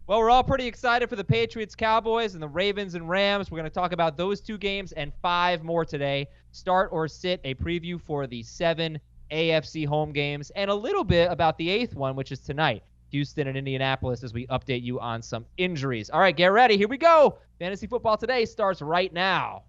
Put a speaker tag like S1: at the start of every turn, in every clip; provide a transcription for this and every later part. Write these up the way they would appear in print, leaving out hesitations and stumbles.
S1: Well, we're all pretty excited for the Patriots, Cowboys, and the Ravens and Rams. We're going to talk about those 2 games and 5 more today. Start or sit, a preview for the 7 AFC home games, and a little bit about the 8th one, which is tonight, Houston and Indianapolis, as we update you on some injuries. All right, get ready. Here we go. Fantasy Football Today starts right now.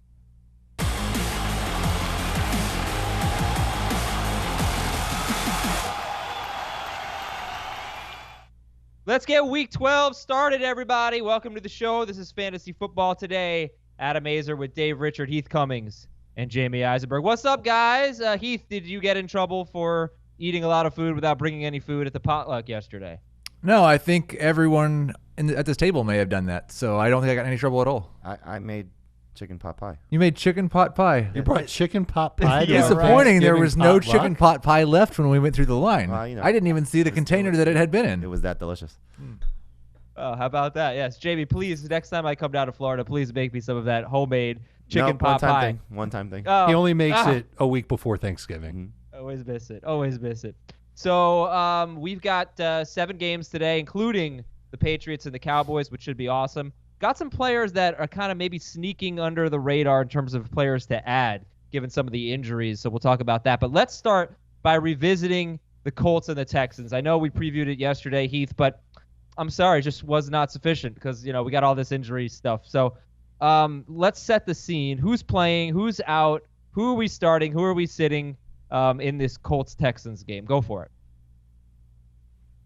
S1: Let's get Week 12 started, everybody. Welcome to the show. This is Fantasy Football Today. Adam Azer with Dave Richard, Heath Cummings, and Jamey Eisenberg. What's up, guys? Heath, did you get in trouble for eating a lot of food without bringing any food at the potluck yesterday?
S2: No, I think everyone at this table may have done that, so I don't think I got in any trouble at all.
S3: I made chicken pot pie.
S2: You made chicken pot pie.
S4: You brought chicken pot pie?
S2: It's disappointing. There was no chicken pot pie left when we went through the line. Well, I didn't even see the container that it had been in.
S3: It was that delicious.
S1: Oh, how about that? Yes, Jamie, please, next time I come down to Florida, please make me some of that homemade chicken pot pie.
S3: One-time thing.
S1: Oh.
S4: He only makes it a week before Thanksgiving.
S1: Always miss it. Always miss it. So we've got 7 games today, including the Patriots and the Cowboys, which should be awesome. Got some players that are kind of maybe sneaking under the radar in terms of players to add, given some of the injuries. So we'll talk about that. But let's start by revisiting the Colts and the Texans. I know we previewed it yesterday, Heath, but I'm sorry, it just was not sufficient because, we got all this injury stuff. So let's set the scene. Who's playing? Who's out? Who are we starting? Who are we sitting in this Colts-Texans game? Go for it.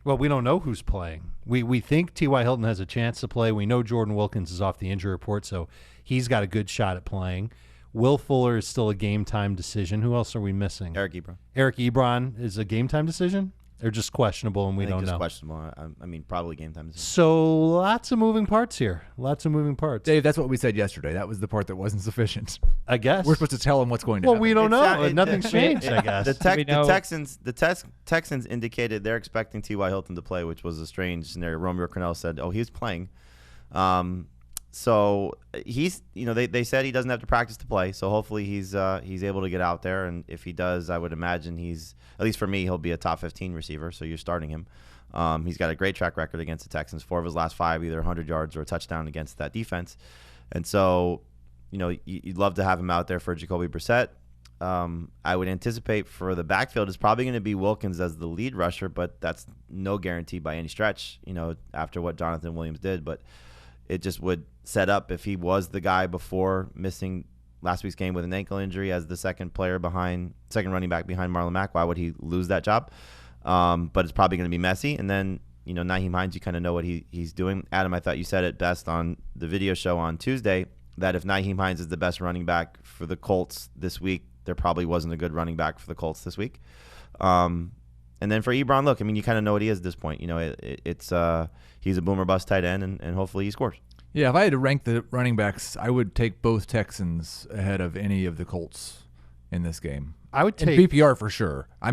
S4: Well, we don't know who's playing. We think T.Y. Hilton has a chance to play. We know Jordan Wilkins is off the injury report, so he's got a good shot at playing. Will Fuller is still a game-time decision. Who else are we missing?
S3: Eric Ebron.
S4: Eric Ebron is a game-time decision? They're just questionable, and we don't know.
S3: Just questionable. I mean, probably game-time decision.
S4: So lots of moving parts here. Lots of moving parts.
S2: Dave, that's what we said yesterday. That was the part that wasn't sufficient.
S4: I guess.
S2: We're supposed to tell him what's going to happen.
S4: Well, we don't know. Nothing's changed, I guess.
S3: The Texans indicated they're expecting T.Y. Hilton to play, which was a strange scenario. Romeo Crennel said, he was playing. So he's, they said he doesn't have to practice to play. So hopefully he's able to get out there. And if he does, I would imagine at least for me, he'll be a top 15 receiver. So you're starting him. He's got a great track record against the Texans. 4 of his last 5, either 100 yards or a touchdown against that defense. And so, you'd love to have him out there for Jacoby Brissett. I would anticipate for the backfield is probably going to be Wilkins as the lead rusher, but that's no guarantee by any stretch, after what Jonathan Williams did. But it just would set up if he was the guy before missing last week's game with an ankle injury as the second running back behind Marlon Mack. Why would he lose that job? But it's probably going to be messy. And then, Nyheim Hines, you kind of know what he's doing. Adam, I thought you said it best on the video show on Tuesday that if Nyheim Hines is the best running back for the Colts this week, there probably wasn't a good running back for the Colts this week. And then for Ebron, look, you kind of know what he is at this point. He's a boomer bust tight end, and hopefully he scores.
S2: Yeah, if I had to rank the running backs, I would take both Texans ahead of any of the Colts in this game.
S4: I would take
S2: in PPR for sure. I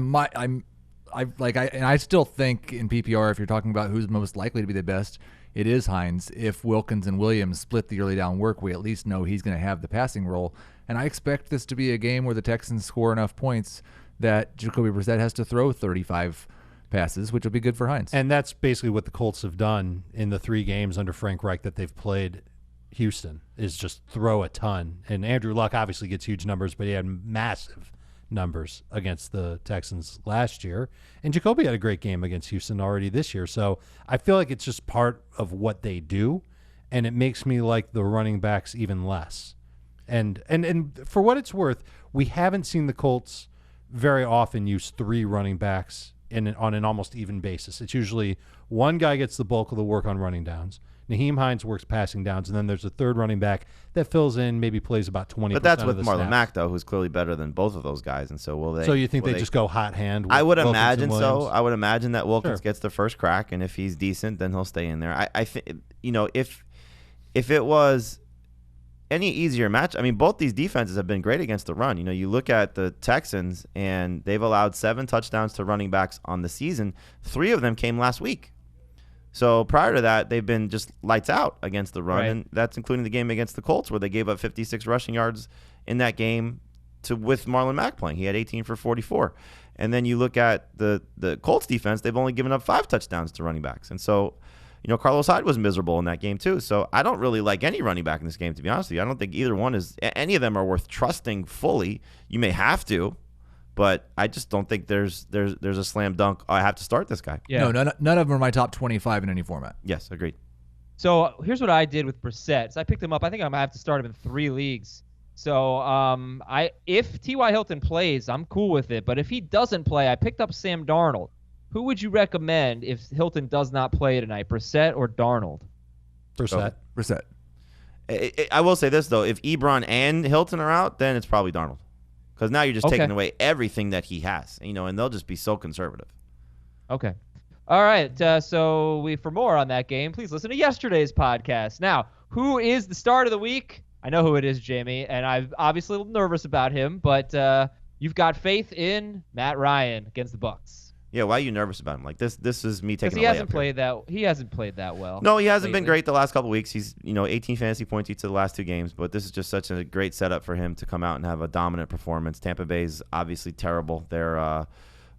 S2: still think in PPR, if you're talking about who's most likely to be the best, it is Hines. If Wilkins and Williams split the early down work, we at least know he's going to have the passing role. And I expect this to be a game where the Texans score enough points that Jacoby Brissett has to throw 35 passes, which will be good for Hines.
S4: And that's basically what the Colts have done in the 3 games under Frank Reich that they've played Houston, is just throw a ton. And Andrew Luck obviously gets huge numbers, but he had massive numbers against the Texans last year. And Jacoby had a great game against Houston already this year. So I feel like it's just part of what they do, and it makes me like the running backs even less. And for what it's worth, we haven't seen the Colts very often use 3 running backs on an almost even basis. It's usually one guy gets the bulk of the work on running downs. Nyheim Hines works passing downs, and then there's a third running back that fills in, maybe plays about 20%.
S3: But that's with
S4: of the
S3: Marlon
S4: snaps.
S3: Mack, though, who's clearly better than both of those guys. And so will they?
S4: So you think they just go hot hand? With
S3: I would
S4: Wilkins
S3: imagine
S4: and
S3: so.
S4: Williams?
S3: I would imagine that Wilkins gets the first crack, and if he's decent, then he'll stay in there. I think if it was any easier match, both these defenses have been great against the run. You look at the Texans, and they've allowed 7 touchdowns to running backs on the season. 3 of them came last week. So prior to that, they've been just lights out against the run,
S1: right.
S3: And that's including the game against the Colts where they gave up 56 rushing yards in that game with Marlon Mack playing. He had 18 for 44. And then you look at the Colts defense, they've only given up 5 touchdowns to running backs. And so, Carlos Hyde was miserable in that game too. So I don't really like any running back in this game, to be honest with you. I don't think either one any of them are worth trusting fully. You may have to, but I just don't think there's a slam dunk. I have to start this guy.
S2: Yeah. No, none of them are my top 25 in any format.
S3: Yes, agreed.
S1: So here's what I did with Brissett. So I picked him up. I think I'm going to have to start him in 3 leagues. So if T.Y. Hilton plays, I'm cool with it. But if he doesn't play, I picked up Sam Darnold. Who would you recommend if Hilton does not play tonight, Brissett or Darnold?
S2: Brissett.
S3: I will say this, though. If Ebron and Hilton are out, then it's probably Darnold. Because now you're just taking away everything that he has, and they'll just be so conservative.
S1: Okay. All right. So for more on that game, please listen to yesterday's podcast. Now, who is the start of the week? I know who it is, Jamey, and I'm obviously a little nervous about him, but you've got faith in Matt Ryan against the Bucs.
S3: Yeah, why are you nervous about him? Like this is me taking.
S1: He hasn't played that well.
S3: No, he hasn't been great the last couple of weeks. He's 18 fantasy points each of the last 2 games, but this is just such a great setup for him to come out and have a dominant performance. Tampa Bay's obviously terrible. They're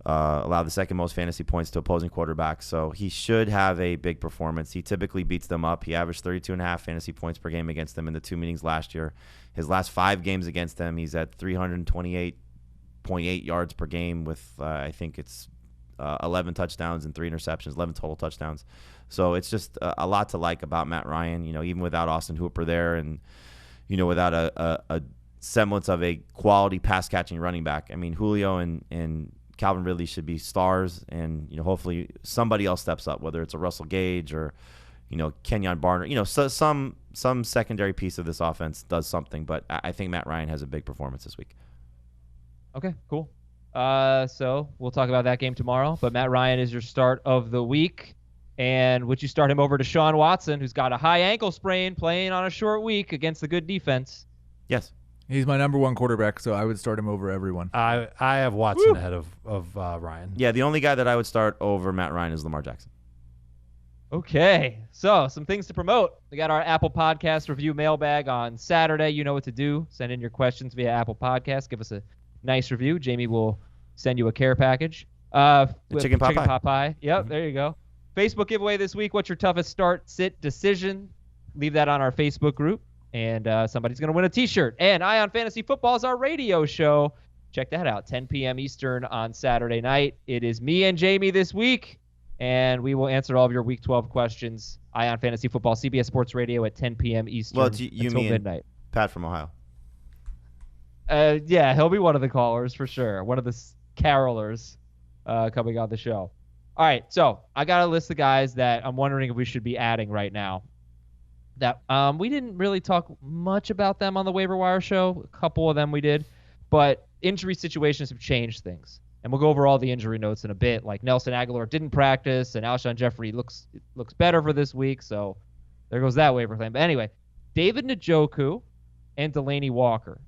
S3: allow the second most fantasy points to opposing quarterbacks, so he should have a big performance. He typically beats them up. He averaged 32.5 fantasy points per game against them in the 2 meetings last year. His last 5 games against them, he's at 328.8 yards per game with I think it's 11 touchdowns and 3 interceptions, 11 total touchdowns. So it's just a lot to like about Matt Ryan, even without Austin Hooper there and, without a semblance of a quality pass-catching running back. I mean, Julio and Calvin Ridley should be stars, and, hopefully somebody else steps up, whether it's a Russell Gage or, Kenyon Barner. So some secondary piece of this offense does something, but I think Matt Ryan has a big performance this week.
S1: Okay, cool. So we'll talk about that game tomorrow. But Matt Ryan is your start of the week. And would you start him over to Deshaun Watson, who's got a high ankle sprain, playing on a short week against a good defense?
S3: Yes.
S2: He's my number 1 quarterback, so I would start him over everyone.
S4: I have Watson ahead of Ryan.
S3: Yeah, the only guy that I would start over Matt Ryan is Lamar Jackson.
S1: Okay, so some things to promote. We got our Apple Podcast review mailbag on Saturday. You know what to do. Send in your questions via Apple Podcast. Give us a nice review. Jamey will send you a care package.
S3: Chicken pot
S1: pie. Yep, there you go. Facebook giveaway this week. What's your toughest start, sit, decision? Leave that on our Facebook group, and somebody's going to win a T-shirt. And Ion Fantasy Football is our radio show. Check that out, 10 p.m. Eastern on Saturday night. It is me and Jamey this week, and we will answer all of your Week 12 questions. Ion Fantasy Football, CBS Sports Radio at 10 p.m. Eastern until midnight.
S3: Pat from Ohio.
S1: Yeah, he'll be one of the callers for sure. One of the carolers coming on the show. All right, so I got a list of guys that I'm wondering if we should be adding right now. That we didn't really talk much about them on the waiver wire show. A couple of them we did, but injury situations have changed things. And we'll go over all the injury notes in a bit. Like Nelson Aguilar didn't practice, and Alshon Jeffrey looks better for this week, so there goes that waiver claim. But anyway, David Njoku and Delanie Walker.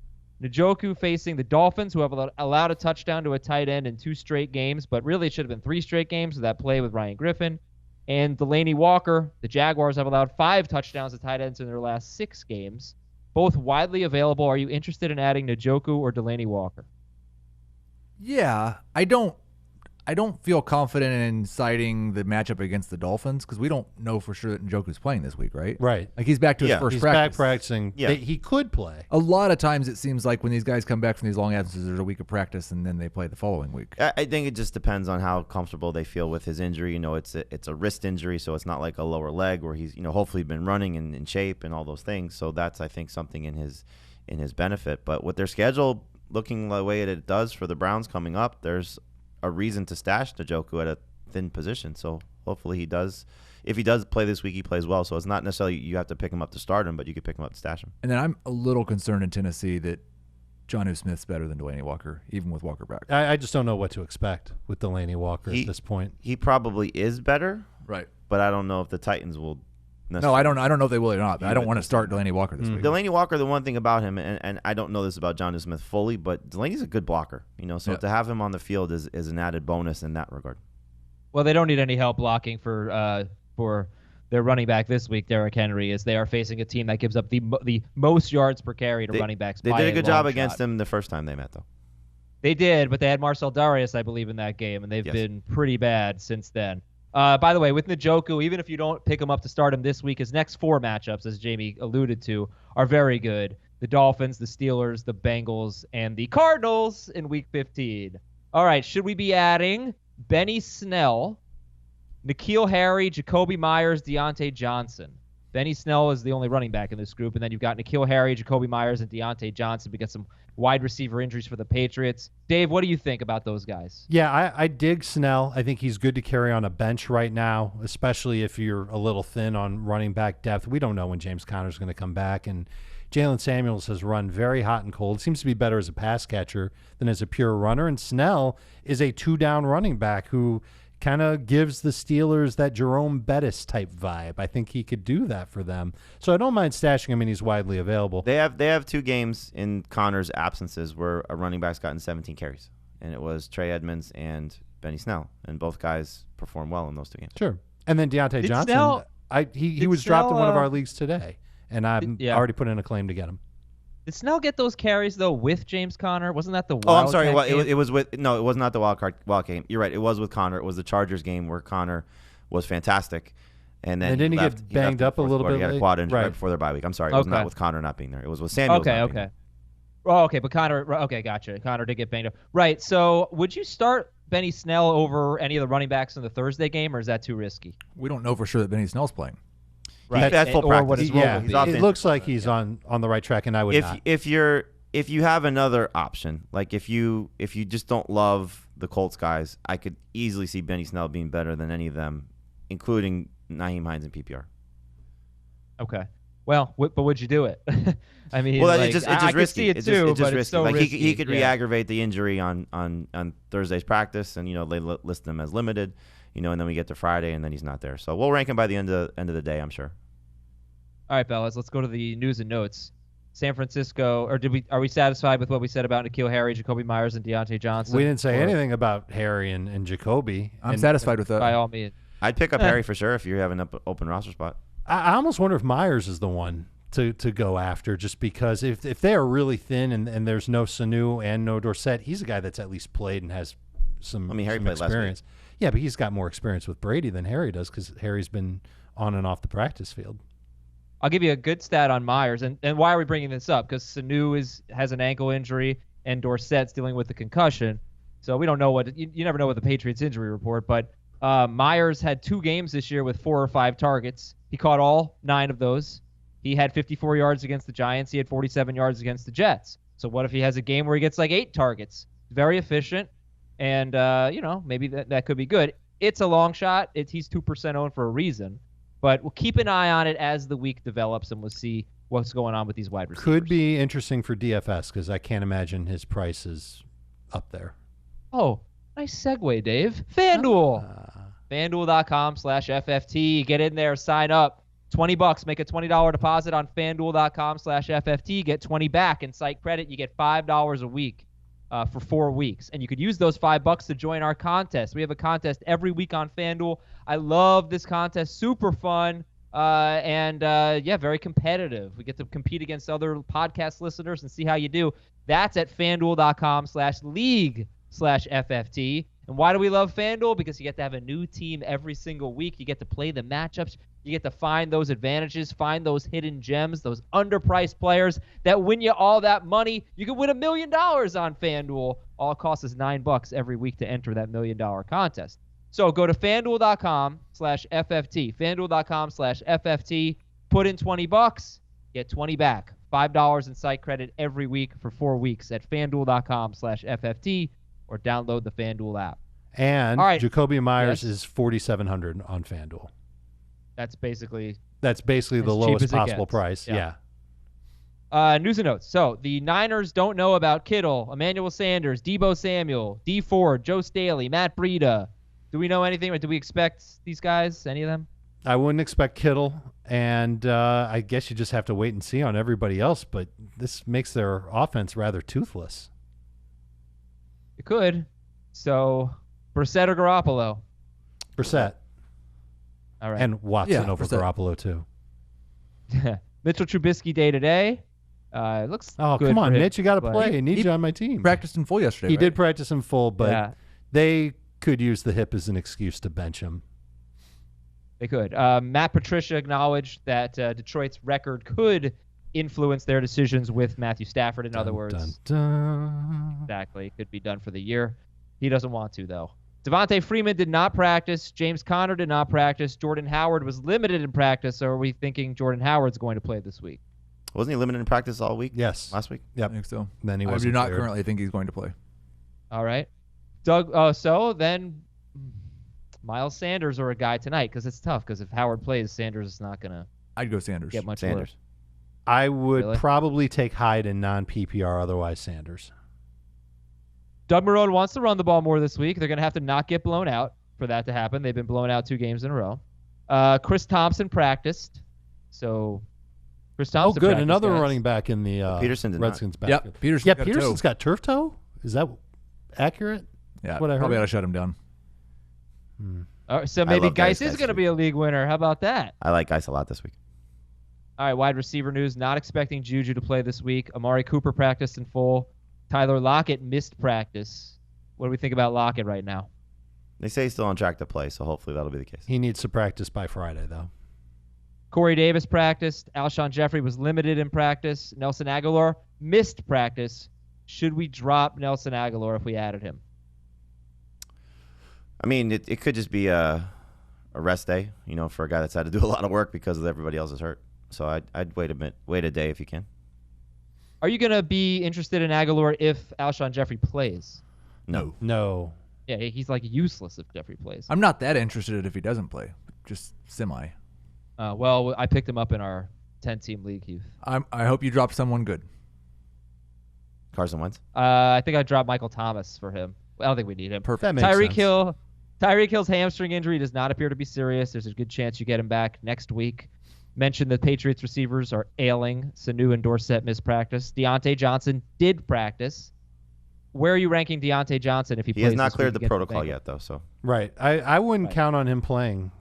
S1: Njoku facing the Dolphins, who have allowed a touchdown to a tight end in 2 straight games, but really it should have been 3 straight games with that play with Ryan Griffin. And Delanie Walker, the Jaguars have allowed 5 touchdowns to tight ends in their last 6 games. Both widely available. Are you interested in adding Njoku or Delanie Walker?
S2: Yeah, I don't feel confident in citing the matchup against the Dolphins because we don't know for sure that Njoku's playing this week, right?
S4: Right.
S2: Like he's back to his first
S4: he's
S2: practice.
S4: Back practicing.
S3: Yeah.
S4: He could play.
S2: A lot of times it seems like when these guys come back from these long absences, there's a week of practice and then they play the following week.
S3: I think it just depends on how comfortable they feel with his injury. It's a wrist injury, so it's not like a lower leg where he's hopefully been running and in shape and all those things. So that's I think something in his benefit. But with their schedule looking the way it does for the Browns coming up, there's a reason to stash Njoku at a thin position. So hopefully he does. If he does play this week, he plays well. So it's not necessarily you have to pick him up to start him, but you could pick him up to stash him.
S2: And then I'm a little concerned in Tennessee that Jonnu Smith's better than Delanie Walker, even with Walker back.
S4: I just don't know what to expect with Delanie Walker at this point.
S3: He probably is better,
S2: right?
S3: But I don't know if the Titans will.
S2: No, I don't know if they will or not. But I don't want to start Delanie Walker this week.
S3: Delanie Walker, the one thing about him, and I don't know this about Jonnu Smith fully, but Delanie's a good blocker. So to have him on the field is an added bonus in that regard.
S1: Well, they don't need any help blocking for their running back this week, Derrick Henry, as they are facing a team that gives up the most yards per carry to running backs.
S3: They did a good job against them the first time they met, though.
S1: They did, but they had Marcel Darius, I believe, in that game, and they've been pretty bad since then. By the way, with Njoku, even if you don't pick him up to start him this week, his next 4 matchups, as Jamey alluded to, are very good. The Dolphins, the Steelers, the Bengals, and the Cardinals in Week 15. All right, should we be adding Benny Snell, N'Keal Harry, Jacoby Myers, Deontay Johnson? Benny Snell is the only running back in this group, and then you've got N'Keal Harry, Jacoby Myers, and Deontay Johnson. We got some wide receiver injuries for the Patriots. Dave, what do you think about those guys?
S4: Yeah, I dig Snell. I think he's good to carry on a bench right now, especially if you're a little thin on running back depth. We don't know when James Conner's going to come back, and Jalen Samuels has run very hot and cold. Seems to be better as a pass catcher than as a pure runner, and Snell is a 2-down running back who kind of gives the Steelers that Jerome Bettis type vibe. I think he could do that for them. So I don't mind stashing him, and he's widely available.
S3: They have 2 games in Connor's absences where a running back's gotten 17 carries, and it was Trey Edmonds and Benny Snell, and both guys performed well in those 2 games.
S4: Sure. And then Deontay Johnson,
S1: Snell,
S4: he was dropped in one of our leagues today, and I'm already put in a claim to get him.
S1: Did Snell get those carries, though, with James Conner? Wasn't that the wild
S3: Oh, I'm sorry.
S1: game?
S3: It was with – no, it was not the wild game. You're right. It was with Conner. It was the Chargers game where Conner was fantastic. And then
S4: didn't he get banged up a little bit?
S3: He got a quad injury right before their bye week. I'm sorry. It was not with Conner not being there. It was with Samuels not being there.
S1: Oh, okay. But Conner – okay, gotcha. Conner did get banged up. Right. So would you start Benny Snell over any of the running backs in the Thursday game, or is that too risky?
S2: We don't know for sure that Benny Snell's playing.
S3: Right. That's full practice.
S4: It looks like he's on the right track, and I would not.
S3: If you have another option, like if you just don't love the Colts guys, I could easily see Benny Snell being better than any of them, including Nyheim Hines in PPR.
S1: Okay. Well, but would you do it? I mean,
S3: well,
S1: like,
S3: it's just risky.
S1: It's just
S3: risky.
S1: So
S3: like
S1: risky.
S3: He could re-aggravate the injury on Thursday's practice, and they list him as limited, and then we get to Friday, and then he's not there. So we'll rank him by the end of the day, I'm sure.
S1: All right, fellas, let's go to the news and notes. San Francisco, or are we satisfied with what we said about N'Keal Harry, Jacoby Myers, and Deontay Johnson?
S4: We didn't say anything about Harry and Jacoby.
S2: I'm satisfied with that.
S1: By all means.
S3: I'd pick up Harry for sure if you have an open roster spot.
S4: I almost wonder if Myers is the one to go after, just because if they are really thin and there's no Sanu and no Dorsett, he's a guy that's at least played and has some
S3: Harry played
S4: experience.
S3: Last week.
S4: Yeah, but he's got more experience with Brady than Harry does, because Harry's been on and off the practice field.
S1: I'll give you a good stat on Myers, and why are we bringing this up? Because Sanu has an ankle injury, and Dorsett's dealing with the concussion, so we don't know you never know with the Patriots injury report. But Myers had 2 games this year with 4 or 5 targets. He caught all 9 of those. He had 54 yards against the Giants. He had 47 yards against the Jets. So what if he has a game where he gets like 8 targets? Very efficient, and maybe that could be good. It's a long shot. He's 2% owned for a reason. But we'll keep an eye on it as the week develops, and we'll see what's going on with these wide receivers.
S4: Could be interesting for DFS, because I can't imagine his price is up there.
S1: Oh, nice segue, Dave. FanDuel. FanDuel.com/FFT. Get in there, sign up. $20. Make a $20 deposit on FanDuel.com/FFT. Get 20 back in site credit. You get $5 a week for 4 weeks. And you could use those $5 to join our contest. We have a contest every week on FanDuel. I love this contest. Super fun. And very competitive. We get to compete against other podcast listeners and see how you do. That's at FanDuel.com/league/FFT. And why do we love FanDuel? Because you get to have a new team every single week. You get to play the matchups. You get to find those advantages, find those hidden gems, those underpriced players that win you all that money. You can win $1 million on FanDuel. All it costs is $9 every week to enter that $1 million contest. So go to FanDuel.com/FFT. FanDuel.com/FFT. Put in $20. Get 20 back. $5 in site credit every week for 4 weeks at FanDuel.com/FFT, or download the FanDuel app.
S4: And Jacoby Myers is $4,700 on FanDuel.
S1: That's basically
S4: the lowest possible price. Yeah.
S1: News and notes. So the Niners don't know about Kittle, Emmanuel Sanders, Deebo Samuel, D Ford, Joe Staley, Matt Breida. Do we know anything, or do we expect these guys, any of them?
S4: I wouldn't expect Kittle, and I guess you just have to wait and see on everybody else, but this makes their offense rather toothless.
S1: It could. So, Brissett or Garoppolo?
S4: Brissett.
S1: All right.
S4: And Watson over Brissett. Garoppolo, too.
S1: Mitchell Trubisky day-to-day. Looks good.
S4: Oh, come on, Mitch. You got to play. I need you on my team.
S2: Practiced in full yesterday,
S4: He did practice in full, but they could use the hip as an excuse to bench him.
S1: They could. Matt Patricia acknowledged that Detroit's record could influence their decisions with Matthew Stafford. In other words, exactly, could be done for the year. He doesn't want to, though. Devonta Freeman did not practice. James Conner did not practice. Jordan Howard was limited in practice. So are we thinking Jordan Howard's going to play this week?
S3: Wasn't he limited in practice all week?
S4: Yes.
S3: Last week?
S4: Yep.
S2: I think so.
S4: Then he
S2: I
S4: wasn't
S2: do not
S4: cleared.
S2: currently think he's going to play.
S1: All right. So then Miles Sanders or a guy tonight, because it's tough, because if Howard plays, Sanders is not going to
S2: I'd go Sanders.
S1: get much
S3: Sanders.
S1: work.
S4: I would
S1: Really?
S4: probably take Hyde in non-PPR, otherwise Sanders.
S1: Doug Marrone wants to run the ball more this week. They're going to have to not get blown out for that to happen. They've been blown out 2 games in a row. Chris Thompson practiced. So Chris
S4: Oh,
S1: Thompson
S4: good.
S1: practiced,
S4: Another
S1: guys.
S4: running back in the
S3: Peterson did not.
S4: Redskins back.
S2: Yep. Peterson.
S4: Yeah,
S2: got a
S4: Peterson's
S2: toe.
S4: got turf toe? Is that accurate?
S2: Yeah,
S4: what I heard.
S2: probably ought to shut him down.
S1: So maybe
S3: love Geis
S1: Geis is
S3: this
S1: going to
S3: week.
S1: be a league winner. How about that?
S3: I like Geis a lot this week.
S1: All right, wide receiver news. Not expecting Juju to play this week. Amari Cooper practiced in full. Tyler Lockett missed practice. What do we think about Lockett right now?
S3: They say he's still on track to play, so hopefully that'll be the case.
S4: He needs to practice by Friday, though.
S1: Corey Davis practiced. Alshon Jeffrey was limited in practice. Nelson Aguilar missed practice. Should we drop Nelson Aguilar if we added him?
S3: I mean, it could just be a rest day, for a guy that's had to do a lot of work because everybody else is hurt. So I'd wait a day if you can.
S1: Are you going to be interested in Aguilar if Alshon Jeffrey plays?
S3: No.
S1: Yeah, he's like useless if Jeffrey plays.
S2: I'm not that interested if he doesn't play. Just semi.
S1: Well, I picked him up in our 10-team league, Heath.
S2: I hope you drop someone good.
S3: Carson Wentz.
S1: I think I dropped Michael Thomas for him. I don't think we need him.
S2: Perfect.
S4: That makes
S1: Tyreek
S4: sense.
S1: Hill. Tyreek Hill's hamstring injury does not appear to be serious. There's a good chance you get him back next week. Mentioned the Patriots receivers are ailing. Sanu and Dorsett missed practice. Deontay Johnson did practice. Where are you ranking Deontay Johnson if he
S3: He
S1: plays
S3: has not
S1: this
S3: cleared
S1: week
S3: the
S1: against
S3: protocol
S1: Bengals?
S3: yet, though. So
S4: Right. I wouldn't
S1: Right.
S4: count on him playing,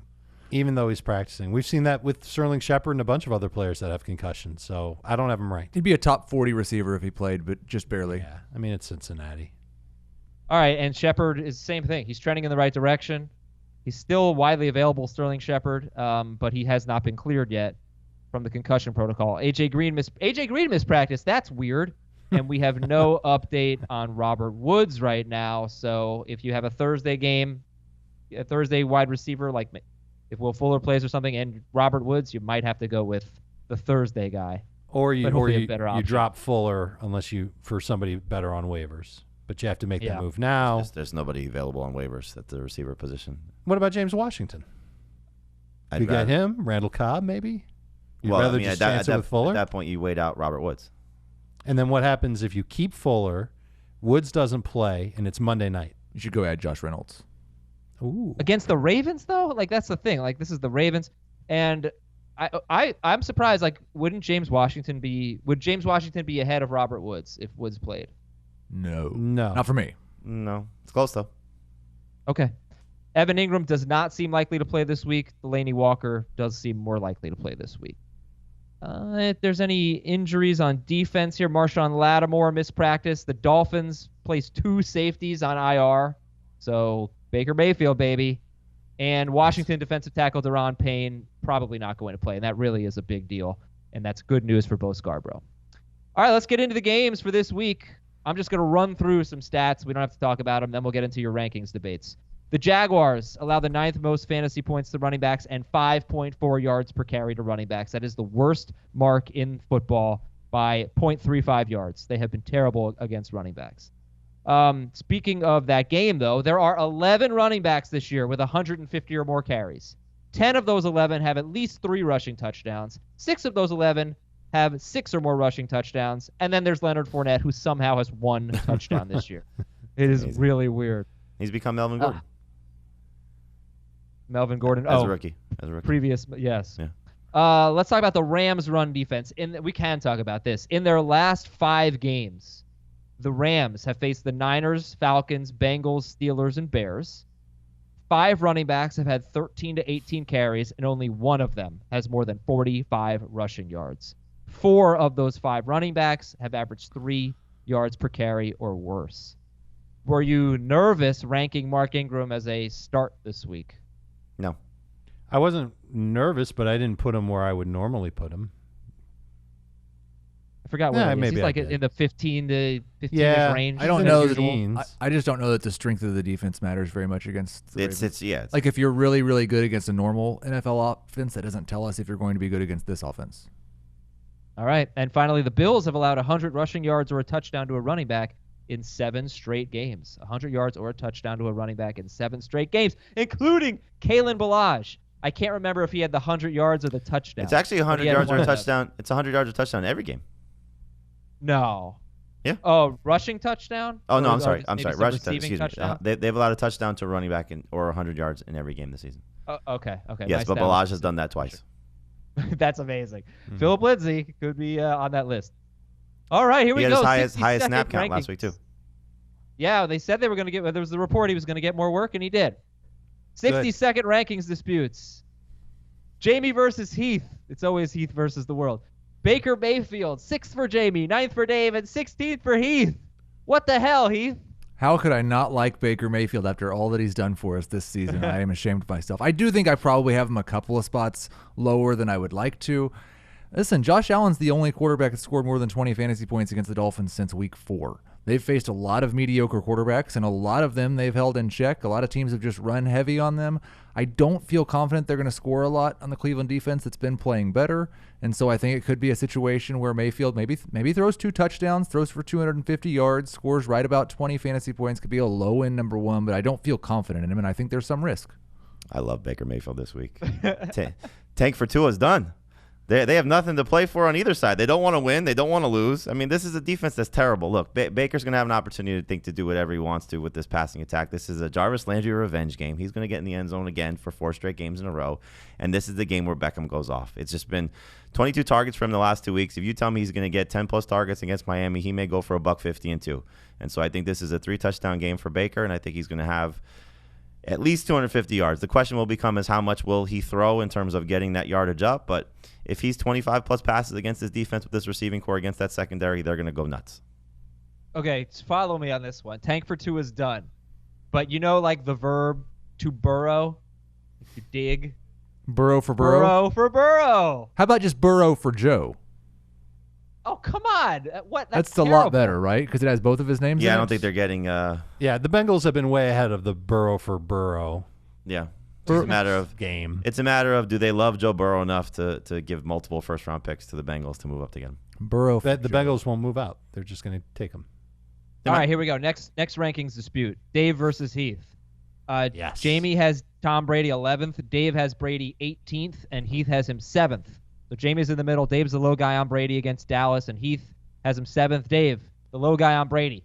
S4: even though he's practicing. We've seen that with Sterling Shepard and a bunch of other players that have concussions, so I don't have him ranked.
S2: He'd be a top 40 receiver if he played, but just barely.
S4: Yeah, I mean, it's Cincinnati.
S1: All right, and Shepard is the same thing. He's trending in the right direction. He's still widely available, Sterling Shepard, but he has not been cleared yet from the concussion protocol. AJ Green missed practice. That's weird. And we have no update on Robert Woods right now. So if you have a Thursday game, a Thursday wide receiver, like if Will Fuller plays or something, and Robert Woods, you might have to go with the Thursday guy.
S4: Or you
S1: But hopefully a better option.
S4: drop Fuller unless you for somebody better on waivers. But you have to make
S1: Yeah.
S4: that move now.
S3: there's nobody available on waivers at the receiver position.
S4: What about James Washington?
S3: I'd
S4: You got
S3: rather-
S4: him? Randall Cobb, maybe? You'd
S3: Well,
S4: rather
S3: I mean,
S4: just
S3: at
S4: chance it with Fuller?
S3: At that point, you wait out Robert Woods.
S4: And then what happens if you keep Fuller, Woods doesn't play, and it's Monday night?
S2: You should go add Josh Reynolds.
S4: Ooh.
S1: Against the Ravens, though? Like, that's the thing. Like, this is the Ravens. And I'm surprised, like, would James Washington be ahead of Robert Woods if Woods played?
S2: No.
S4: No.
S2: Not for me.
S3: No, it's close though.
S1: Okay. Evan Ingram does not seem likely to play this week. Delaney Walker does seem more likely to play this week. If there's any injuries on defense here, Marshawn Lattimore missed practice. The Dolphins placed 2 safeties on IR. So Baker Mayfield, baby. And Washington defensive tackle Deron Payne probably not going to play. And that really is a big deal. And that's good news for Bo Scarborough. All right, let's get into the games for this week. I'm just going to run through some stats. We don't have to talk about them. Then we'll get into your rankings debates. The Jaguars allow the 9th most fantasy points to running backs and 5.4 yards per carry to running backs. That is the worst mark in football by 0.35 yards. They have been terrible against running backs. Speaking of that game, though, there are 11 running backs this year with 150 or more carries. 10 of those 11 have at least 3 rushing touchdowns. 6 of those 11 have 6 or more rushing touchdowns. And then there's Leonard Fournette, who somehow has 1 touchdown this year. It is
S3: Amazing.
S1: really weird.
S3: He's become Melvin Gordon
S1: Melvin Gordon.
S3: as a rookie.
S1: Previous, yes.
S3: Yeah.
S1: Let's talk about the Rams' run defense. We can talk about this. In their last 5 games, the Rams have faced the Niners, Falcons, Bengals, Steelers, and Bears. 5 running backs have had 13 to 18 carries, and only one of them has more than 45 rushing yards. 4 of those 5 running backs have averaged 3 yards per carry or worse. Were you nervous ranking Mark Ingram as a start this week?
S3: No.
S4: I wasn't nervous, but I didn't put him where I would normally put him.
S1: I forgot what it is.
S4: Maybe
S1: He's like in the 15 to 15 range.
S2: I don't know. I just don't know that the strength of the defense matters very much against the Ravens. Like if you're really, really good against a normal NFL offense, that doesn't tell us if you're going to be good against this offense.
S1: All right. And finally, the Bills have allowed 100 rushing yards or a touchdown to a running back in 7 straight games. 100 yards or a touchdown to a running back in 7 straight games, including Kalen Ballage. I can't remember if he had the 100 yards or the touchdown.
S3: It's actually 100 yards or a touchdown. It's 100 yards or a touchdown every game.
S1: No.
S3: Yeah.
S1: Oh, rushing touchdown?
S3: Oh, no, I'm sorry. Rushing touchdown. Excuse
S1: touchdown?
S3: me. They've allowed a touchdown to a running back or 100 yards in every game this season.
S1: Okay.
S3: Yes,
S1: nice.
S3: but Ballage has done that twice.
S1: That's amazing. Philip Lindsay could be on that list. All right, here we go.
S3: He had his highest snap count last week, too.
S1: Yeah, they said they were going to get – there was the report he was going to get more work, and he did. 60-second rankings disputes. Jamey versus Heath. It's always Heath versus the world. Baker Mayfield, 6th for Jamey, 9th for Dave, and 16th for Heath. What the hell, Heath?
S2: How could I not like Baker Mayfield after all that he's done for us this season? I am ashamed of myself. I do think I probably have him a couple of spots lower than I would like to. Listen, Josh Allen's the only quarterback that scored more than 20 fantasy points against the Dolphins since week 4. They've faced a lot of mediocre quarterbacks, and a lot of them they've held in check. A lot of teams have just run heavy on them. I don't feel confident they're going to score a lot on the Cleveland defense that's been playing better, and so I think it could be a situation where Mayfield maybe throws 2 touchdowns, throws for 250 yards, scores right about 20 fantasy points, could be a low-end number 1, but I don't feel confident in him, and I think there's some risk.
S3: I love Baker Mayfield this week. Tank for Tua is done. They have nothing to play for on either side. They don't want to win. They don't want to lose. I mean, this is a defense that's terrible. Look, Baker's going to have an opportunity to do whatever he wants to with this passing attack. This is a Jarvis Landry revenge game. He's going to get in the end zone again for 4 straight games in a row, and this is the game where Beckham goes off. It's just been 22 targets from the last 2 weeks. If you tell me he's going to get 10-plus targets against Miami, he may go for $150 and 2. And so I think this is a 3-touchdown game for Baker, and I think he's going to have at least 250 yards. The question will become is how much will he throw in terms of getting that yardage up, but if he's 25-plus passes against this defense with this receiving core against that secondary, they're going to go nuts.
S1: Okay, follow me on this one. Tank for 2 is done. But you know, like the verb to burrow, to dig.
S2: Burrow for Burrow?
S1: Burrow for Burrow.
S2: How about just Burrow for Joe?
S1: Oh, come on. What?
S2: That's a lot better, right? Because it has both of his names in it?
S3: I don't think they're getting
S4: Yeah, the Bengals have been way ahead of the Burrow for Burrow.
S3: Yeah. It's a matter of
S4: game.
S3: It's a matter of do they love Joe Burrow enough to give multiple first-round picks to the Bengals to move up to get him?
S2: Burrow for
S4: the Bengals won't move out. They're just going to take him.
S1: All right, here we go. Next rankings dispute. Dave versus Heath.
S4: Yes.
S1: Jamey has Tom Brady 11th. Dave has Brady 18th, and Heath has him 7th. So Jamey's in the middle. Dave's the low guy on Brady against Dallas, and Heath has him 7th. Dave, the low guy on Brady.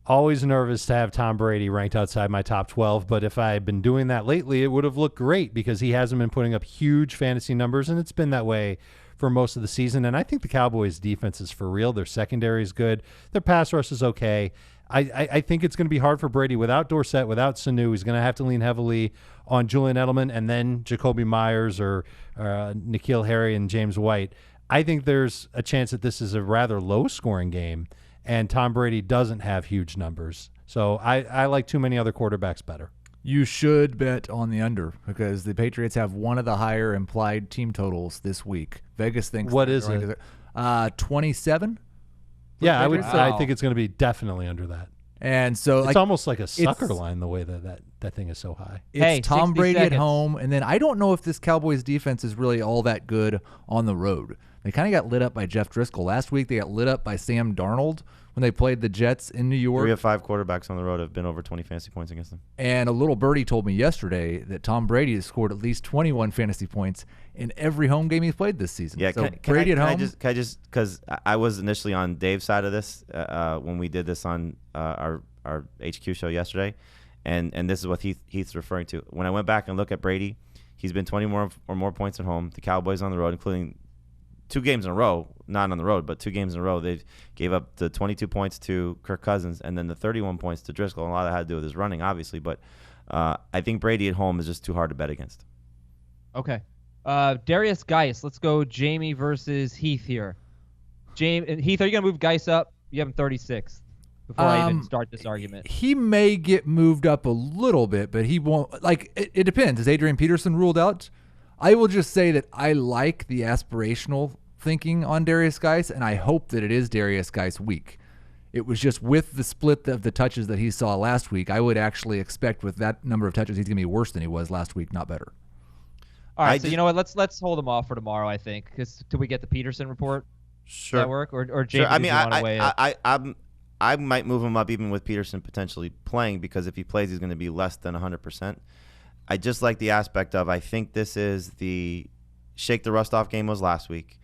S4: Always nervous to have Tom Brady ranked outside my top 12, but if I had been doing that lately, it would have looked great because he hasn't been putting up huge fantasy numbers, and it's been that way for most of the season. And I think the Cowboys' defense is for real. Their secondary is good. Their pass rush is okay. I think it's going to be hard for Brady without Dorsett, without Sanu. He's going to have to lean heavily on Julian Edelman and then Jacoby Myers or N'Keal Harry and James White. I think there's a chance that this is a rather low-scoring game, and Tom Brady doesn't have huge numbers. So I like too many other quarterbacks better.
S2: You should bet on the under because the Patriots have one of the higher implied team totals this week. Vegas thinks
S4: what is it?
S2: 27.
S4: Yeah, I think it's going to be definitely under that.
S2: And so
S4: it's almost like a sucker line the way that thing is so high.
S2: It's Tom Brady at home, and then I don't know if this Cowboys defense is really all that good on the road. They kind of got lit up by Jeff Driscoll. Last week they got lit up by Sam Darnold when they played the Jets in New York.
S3: 3 of 5 quarterbacks on the road have been over 20 fantasy points against them.
S2: And a little birdie told me yesterday that Tom Brady has scored at least 21 fantasy points in every home game he's played this season.
S3: Yeah,
S2: so
S3: Brady at home. Can I just because I was initially on Dave's side of this when we did this on our HQ show yesterday, and this is what Heath's referring to. When I went back and looked at Brady, he's been 20 more points at home. The Cowboys on the road, including 2 games in a row, not on the road, but 2 games in a row, they gave up the 22 points to Kirk Cousins and then the 31 points to Driscoll. And a lot of that had to do with his running, obviously. But I think Brady at home is just too hard to bet against.
S1: Okay. Darius Geis. Let's go Jamey versus Heath here. Heath, are you going to move Geis up? You have him 36th before I even start this argument.
S2: He may get moved up a little bit, but he won't. Like, it depends. Is Adrian Peterson ruled out? I will just say that I like the aspirational thinking on Darius Geis, and I hope that it is Darius Geis week. It was just with the split of the touches that he saw last week, I would actually expect with that number of touches he's going to be worse than he was last week, not better.
S1: All right, you know what? Let's hold him off for tomorrow, I think, because till we get the Peterson report.
S3: Sure.
S1: Does that work? Or Jamie,
S3: I mean,
S1: I
S3: I might move him up even with Peterson potentially playing, because if he plays, he's going to be less than 100%. I just like the aspect of, I think this is the shake the rust off game was last week,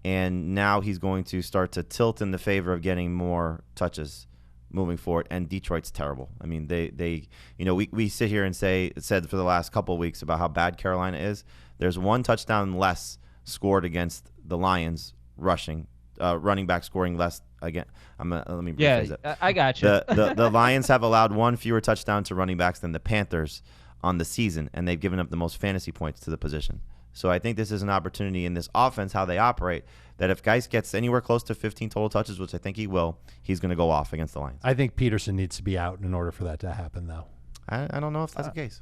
S3: and now he's going to start to tilt in the favor of getting more touches moving forward. And Detroit's terrible. I mean, they we sit here and said for the last couple of weeks about how bad Carolina is. There's one touchdown less scored against the Lions rushing, running back scoring less again. Let me rephrase it.
S1: I got you.
S3: The Lions have allowed one fewer touchdown to running backs than the Panthers on the season, and they've given up the most fantasy points to the position. So I think this is an opportunity in this offense, how they operate, that if Geis gets anywhere close to 15 total touches, which I think he will, he's going to go off against the Lions.
S4: I think Peterson needs to be out in order for that to happen, though.
S3: I don't know if that's the case.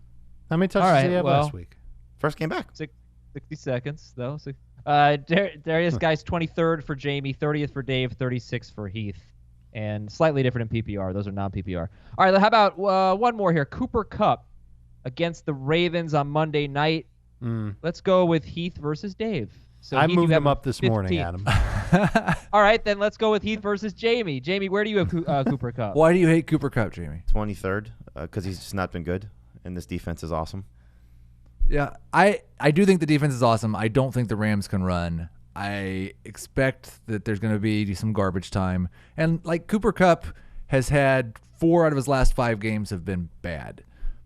S4: How many touches did he have last week?
S3: First game back.
S1: 60 seconds, though. Darius Geis, 23rd for Jamie, 30th for Dave, 36th for Heath, and slightly different in PPR. Those are non-PPR. All right, how about one more here? Cooper Kupp against the Ravens on Monday night. Let's go with Heath versus Dave. So
S4: I
S1: Heath,
S4: moved
S1: you
S4: him
S1: have
S4: up this
S1: 15.
S4: morning, Adam.
S1: All right, then let's go with Heath versus Jamie. Jamie, where do you have Cooper Kupp?
S2: Why do you hate Cooper Kupp, Jamie?
S3: 23rd, because he's just not been good, and this defense is awesome.
S2: Yeah, I do think the defense is awesome. I don't think the Rams can run. I expect that there's going to be some garbage time. And like Cooper Kupp has had 4 out of his last 5 games have been bad.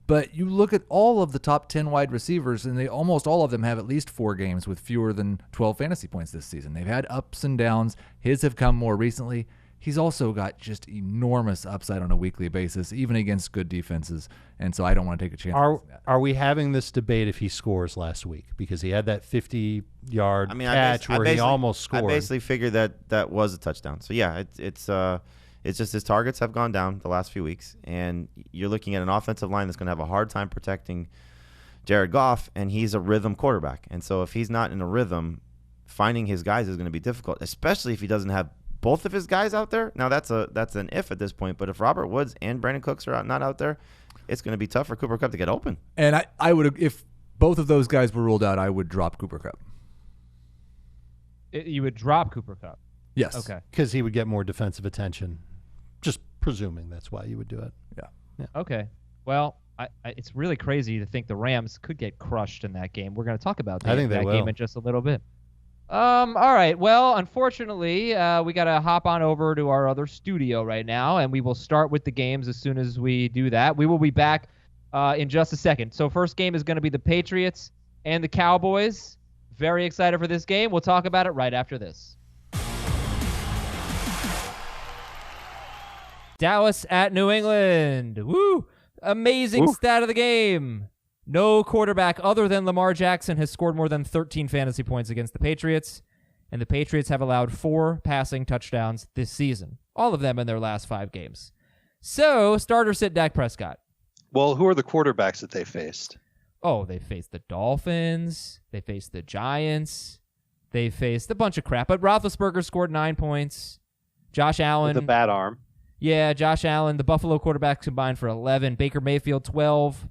S2: But you look at all of the top 10 wide receivers, and almost all of them have at least 4 games with fewer than 12 fantasy points this season. They've had ups and downs. His have come more recently. He's also got just enormous upside on a weekly basis, even against good defenses. And so I don't want to take a chance.
S4: Are we having this debate if he scores last week? Because he had that 50-yard catch where he almost scored.
S3: I basically figured that was a touchdown. So, yeah, it's just his targets have gone down the last few weeks, and you're looking at an offensive line that's going to have a hard time protecting Jared Goff, and he's a rhythm quarterback. And so if he's not in a rhythm, finding his guys is going to be difficult, especially if he doesn't have both of his guys out there. Now, that's an if at this point, but if Robert Woods and Brandon Cooks are not out there, it's going to be tough for Cooper Kupp to get open.
S2: And I would, if both of those guys were ruled out, I would drop Cooper Kupp.
S1: You would drop Cooper Kupp?
S2: Yes.
S1: Okay.
S4: Because he would get more defensive attention. Just presuming that's why you would do it.
S2: Yeah.
S1: Okay. Well, it's really crazy to think the Rams could get crushed in that game. We're going to talk about that game in just a little bit. All right. Well, unfortunately, we got to hop on over to our other studio right now, and we will start with the games as soon as we do that. We will be back in just a second. So first game is going to be the Patriots and the Cowboys. Very excited for this game. We'll talk about it right after this. Dallas at New England. Woo! Amazing stat of the game. No quarterback other than Lamar Jackson has scored more than 13 fantasy points against the Patriots, and the Patriots have allowed 4 passing touchdowns this season, all of them in their last 5 games. So, starter sit Dak Prescott.
S5: Well, who are the quarterbacks that they faced?
S1: Oh, they faced the Dolphins. They faced the Giants. They faced a bunch of crap, but Roethlisberger scored 9 points. Josh Allen.
S5: With a bad arm.
S1: Yeah, Josh Allen. The Buffalo quarterbacks combined for 11. Baker Mayfield, 12.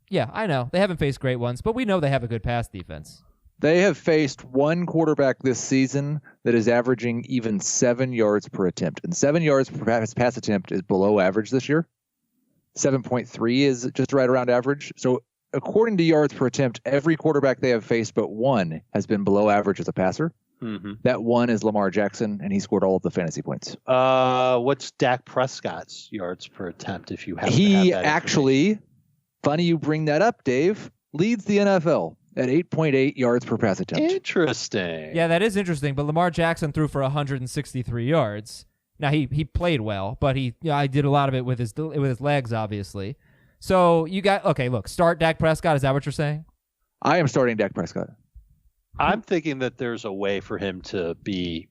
S1: Yeah, I know. They haven't faced great ones, but we know they have a good pass defense.
S6: They have faced one quarterback this season that is averaging even 7 yards per attempt. And 7 yards per pass attempt is below average this year. 7.3 is just right around average. So according to yards per attempt, every quarterback they have faced but one has been below average as a passer.
S5: Mm-hmm.
S6: That one is Lamar Jackson, and he scored all of the fantasy points.
S5: What's Dak Prescott's yards per attempt if you have
S6: He actually, funny you bring that up, Dave, leads the NFL at 8.8 yards per pass attempt.
S5: Interesting.
S1: Yeah, that is interesting, but Lamar Jackson threw for 163 yards. Now, he played well, but I did a lot of it with his legs, obviously. So you got, okay, look, start Dak Prescott. Is that what you're saying?
S6: I am starting Dak Prescott.
S5: I'm thinking that there's a way for him to be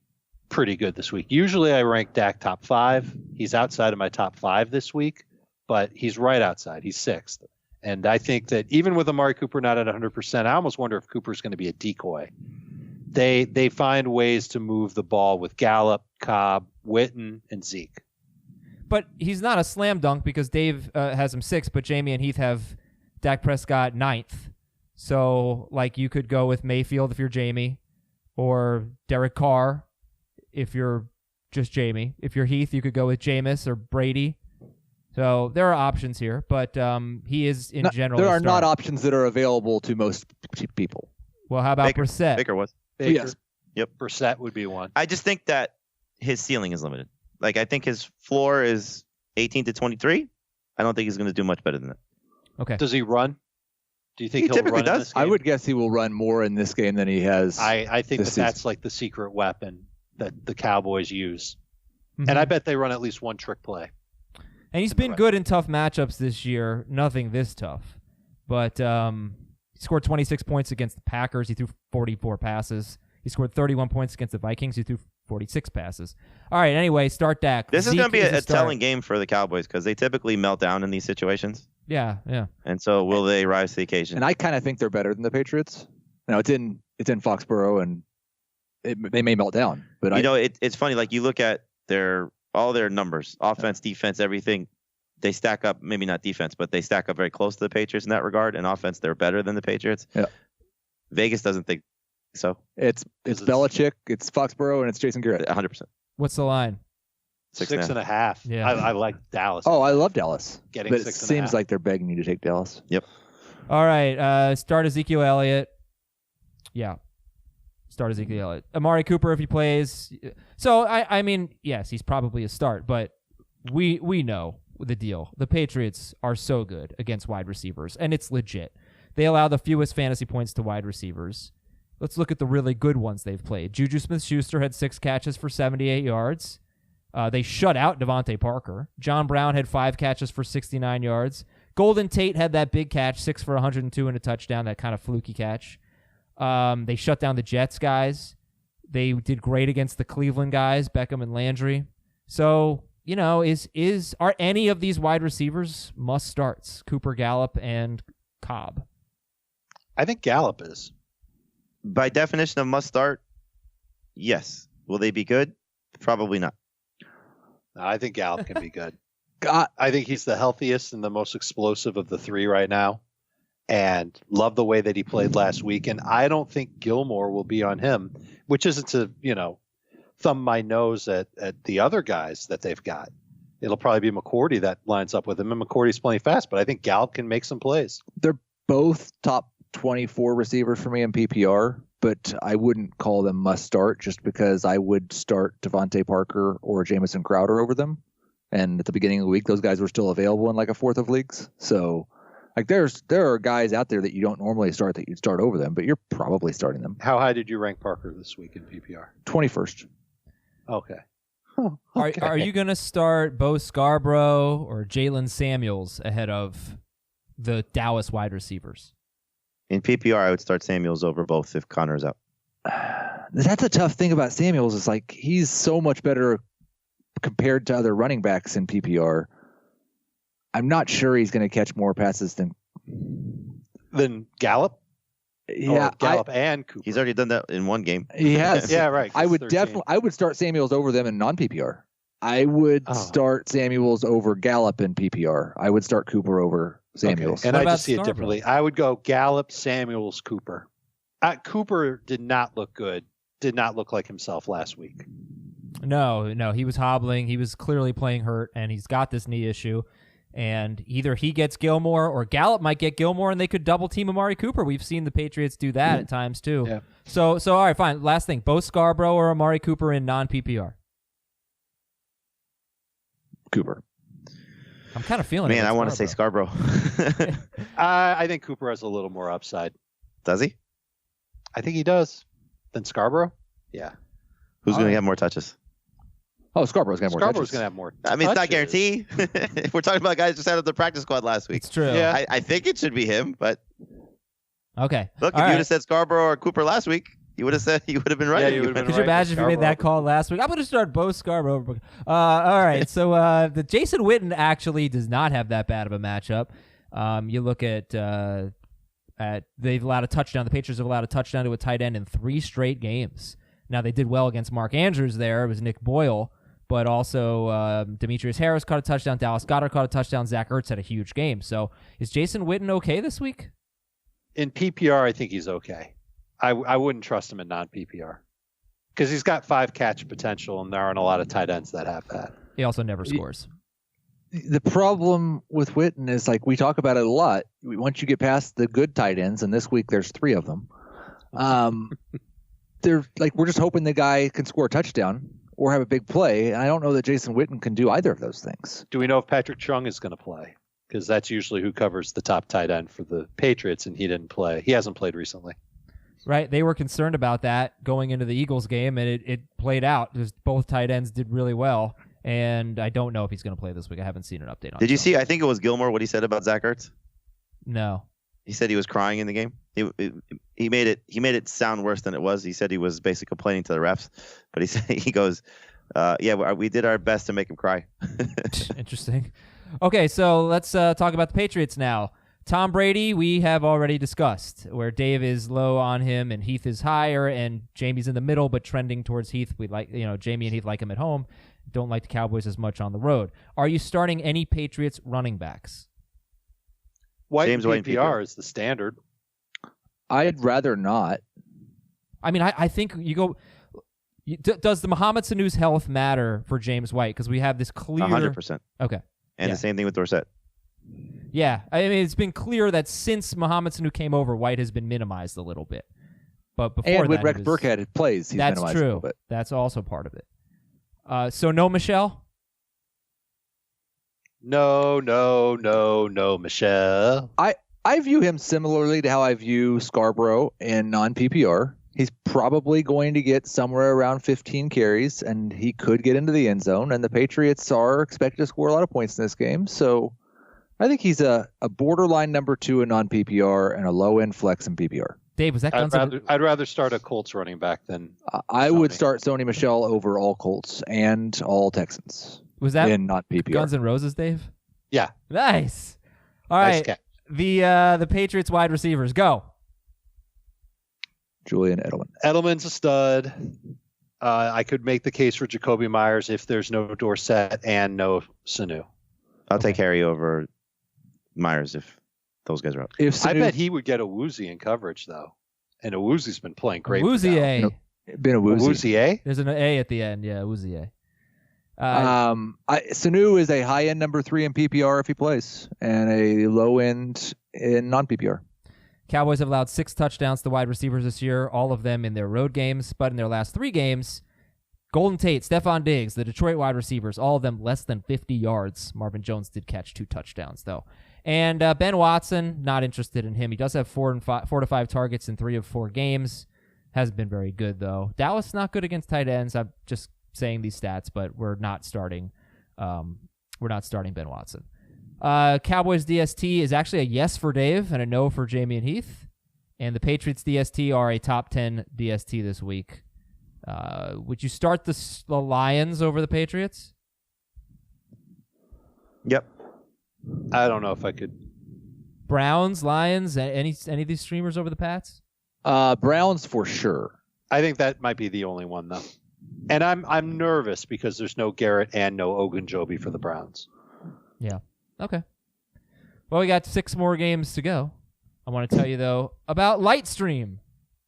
S5: pretty good this week. Usually I rank Dak top 5. He's outside of my top 5 this week, but he's right outside. He's 6th. And I think that even with Amari Cooper not at 100%, I almost wonder if Cooper's going to be a decoy. They find ways to move the ball with Gallup, Cobb, Witten, and Zeke.
S1: But he's not a slam dunk because Dave has him 6th, but Jamey and Heath have Dak Prescott 9th. So, like, you could go with Mayfield if you're Jamey, or Derek Carr if you're just Jamey. If you're Heath, you could go with Jameis or Brady. So there are options here, but he is in general.
S6: There are not options that are available to most people.
S1: Well, how about Brissett?
S3: Baker was.
S5: Baker.
S6: Yes.
S3: Yep.
S5: Brissett would be one.
S3: I just think that his ceiling is limited. Like, I think his floor is 18 to 23. I don't think he's going to do much better than that.
S1: Okay.
S5: Does he run? Do you think
S3: He
S5: he'll
S3: typically
S5: run in
S3: does.
S5: this game?
S6: I would guess he will run more in this game than he has.
S5: I think
S6: this
S5: that's like the secret weapon that the Cowboys use.
S1: Mhm.
S5: And I bet they run at least one trick play.
S1: And he's been good in tough matchups this year. Nothing this tough. But he scored 26 points against the Packers. He threw 44 passes. He scored 31 points against the Vikings. He threw 46 passes. All right, anyway, start Dak.
S3: This is
S1: Zeke
S3: going to be a
S1: start.
S3: telling game for the Cowboys because they typically melt down in these situations.
S1: Yeah.
S3: And so will they rise to the occasion?
S6: And I kind of think they're better than the Patriots. Now it's in Foxborough, and they may melt down. But
S3: it's funny. Like, you look at all their numbers, offense, defense, everything. They stack up, maybe not defense, but they stack up very close to the Patriots in that regard. And offense, they're better than the Patriots.
S6: Yeah.
S3: Vegas doesn't think so.
S6: It's Belichick, it's Foxborough, and it's Jason Garrett.
S3: 100%.
S1: What's the line?
S5: 6.5.
S1: Yeah.
S5: I like Dallas.
S6: Oh, I love Dallas.
S5: Getting
S6: but it
S5: 6.5.
S6: seems like they're begging you to take Dallas.
S3: Yep.
S1: All right, start Ezekiel Elliott. Yeah. Start Ezekiel Elliott. Amari Cooper if he plays. So, I mean, yes, he's probably a start, but we know the deal. The Patriots are so good against wide receivers, and it's legit. They allow the fewest fantasy points to wide receivers. Let's look at the really good ones they've played. Juju Smith-Schuster had 6 catches for 78 yards. They shut out Devontae Parker. John Brown had 5 catches for 69 yards. Golden Tate had that big catch, 6 for 102 and a touchdown, that kind of fluky catch. They shut down the Jets guys. They did great against the Cleveland guys, Beckham and Landry. So, you know, are any of these wide receivers must starts? Cooper, Gallup, and Cobb.
S5: I think Gallup is.
S3: By definition of must start, yes. Will they be good? Probably not.
S5: No, I think Gallup can be good.
S6: God,
S5: I think he's the healthiest and the most explosive of the three right now. And love the way that he played last week. And I don't think Gilmore will be on him, which isn't to, thumb my nose at the other guys that they've got. It'll probably be McCourty that lines up with him, and McCourty's plenty fast, but I think Gallup can make some plays.
S6: they're both top 24 receivers for me in PPR, but I wouldn't call them must start just because I would start Devontae Parker or Jamison Crowder over them. And at the beginning of the week, those guys were still available in like a fourth of leagues. So like there are guys out there that you don't normally start that you'd start over them, but you're probably starting them.
S5: How high did you rank Parker this week in PPR?
S6: 21st.
S5: Okay.
S1: Are you going to start Bo Scarborough or Jalen Samuels ahead of the Dallas wide receivers?
S3: In PPR, I would start Samuels over both if Connor's out.
S6: That's a tough thing about Samuels. Is like he's so much better compared to other running backs in PPR. I'm not sure he's going to catch more passes
S5: than Gallup?
S6: Yeah,
S5: Gallup and Cooper.
S3: He's already done that in one game.
S6: He has.
S5: Yeah, right.
S6: I would start Samuels over them in non-PPR. I would start Samuels over Gallup in PPR. I would start Cooper over Samuels.
S5: Okay. And
S1: What
S5: I
S1: about
S5: just see it
S1: Scarborough?
S5: differently. I would go Gallup, Samuels, Cooper. Cooper did not look good. Did not look like himself last week.
S1: No, he was hobbling. He was clearly playing hurt, and he's got this knee issue. And either he gets Gilmore or Gallup might get Gilmore, and they could double team Amari Cooper. We've seen the Patriots do that at times too.
S5: Yeah.
S1: So all right, fine. Last thing: Bo Scarborough or Amari Cooper in non-PPR.
S6: Cooper.
S1: I'm kind of feeling it.
S3: Man,
S1: with
S3: I want to say Scarborough.
S5: I think Cooper has a little more upside.
S3: Does he?
S5: I think he does. Than Scarborough? Yeah.
S3: Who's going to have more touches?
S6: Oh, Scarborough's going to have more
S5: Scarborough's
S6: touches.
S5: going to have more
S3: I mean, it's not
S5: touches.
S3: guaranteed. If we're talking about guys just out of the practice squad last week.
S1: It's true.
S5: Yeah.
S3: I think it should be him, but
S1: Okay.
S3: look,
S1: All
S3: if you
S1: right.
S3: would have said Scarborough or Cooper last week, you would have been right.
S5: Yeah, you would have been
S1: Could you
S5: right
S1: imagine if
S5: with
S1: you made that
S5: Scarborough.
S1: call last week? I'm going to start Bo Scarborough. All right. So the Jason Witten actually does not have that bad of a matchup. You look at they've allowed a touchdown. The Patriots have allowed a touchdown to a tight end in 3 straight games. Now, they did well against Mark Andrews there. It was Nick Boyle, but also Demetrius Harris caught a touchdown. Dallas Goedert caught a touchdown. Zach Ertz had a huge game. So is Jason Witten okay this week?
S5: In PPR, I think he's okay. I wouldn't trust him in non-PPR because he's got 5 catch potential, and there aren't a lot of tight ends that have that.
S1: He also never scores.
S6: The problem with Witten is, like, we talk about it a lot. Once you get past the good tight ends, and this week there's 3 of them, they're like, we're just hoping the guy can score a touchdown or have a big play. And I don't know that Jason Witten can do either of those things.
S5: Do we know if Patrick Chung is going to play? Because that's usually who covers the top tight end for the Patriots, and he didn't play. He hasn't played recently.
S1: Right. They were concerned about that going into the Eagles game, and it played out. Both tight ends did really well, and I don't know if he's going to play this week. I haven't seen an update on it.
S3: Did you see? I think it was Gilmore, what he said about Zach Ertz?
S1: No.
S3: He said he was crying in the game. He made it sound worse than it was. He said he was basically complaining to the refs, but he goes, yeah, we did our best to make him cry.
S1: Interesting. Okay, so let's talk about the Patriots now. Tom Brady, we have already discussed, where Dave is low on him and Heath is higher, and Jamey's in the middle but trending towards Heath. We like, Jamey and Heath like him at home. Don't like the Cowboys as much on the road. Are you starting any Patriots running backs?
S5: White
S3: James
S5: PPR is the standard.
S6: I'd rather not.
S1: I mean, I think you go. Does the Mohamed Sanu's health matter for James White? Because we have this clear
S3: 100%.
S1: Okay.
S3: And the same thing with Dorsett.
S1: Yeah, I mean, it's been clear that since Mohamed Sanu came over, White has been minimized a little bit. But before
S6: and with
S1: that,
S6: Rex Burkhead plays, he's
S1: that's
S6: minimized a little
S1: true.
S6: bit.
S1: That's also part of it. So no Michelle?
S5: No, Michelle.
S6: I view him similarly to how I view Scarborough in non-PPR. He's probably going to get somewhere around 15 carries, and he could get into the end zone, and the Patriots are expected to score a lot of points in this game. So I think he's a borderline number 2 in non-PPR and a low-end flex in PPR.
S1: Dave, was that
S5: I'd rather start a Colts running back than
S6: I would start Sony Michel over all Colts and all Texans.
S1: Was that
S6: in not PPR?
S1: Guns N' Roses, Dave?
S5: Yeah.
S1: Nice. All
S5: Nice
S1: right.
S5: catch.
S1: The Patriots wide receivers, go.
S6: Julian Edelman.
S5: Edelman's a stud. I could make the case for Jacoby Myers if there's no Dorsett and no Sanu.
S3: I'll take Harry over Myers if those guys are out.
S5: I bet he would get a Woozy in coverage, though. And a Woozy's been playing great.
S1: Woozy.
S6: Been a Woozy.
S5: Woozy.
S1: There's an A at the end. Yeah, Woozy.
S6: Sanu is a high-end number 3 in PPR if he plays, and a low-end in non-PPR.
S1: Cowboys have allowed 6 touchdowns to wide receivers this year, all of them in their road games. But in their last 3 games, Golden Tate, Stephon Diggs, the Detroit wide receivers, all of them less than 50 yards. Marvin Jones did catch 2 touchdowns, though. And Ben Watson, not interested in him. He does have 4 to 5 targets in 3 of 4 games. Hasn't been very good, though. Dallas not good against tight ends. I'm just saying these stats, but we're not starting Ben Watson. Cowboys DST is actually a yes for Dave and a no for Jamey and Heath. And the Patriots DST are a top 10 DST this week. Would you start the Lions over the Patriots?
S3: Yep.
S5: I don't know if I could.
S1: Browns, Lions, any of these streamers over the Pats?
S6: Browns for sure.
S5: I think that might be the only one, though. And I'm nervous because there's no Garrett and no Ogunjobi for the Browns.
S1: Yeah. Okay. Well, we got 6 more games to go. I want to tell you, though, about Lightstream.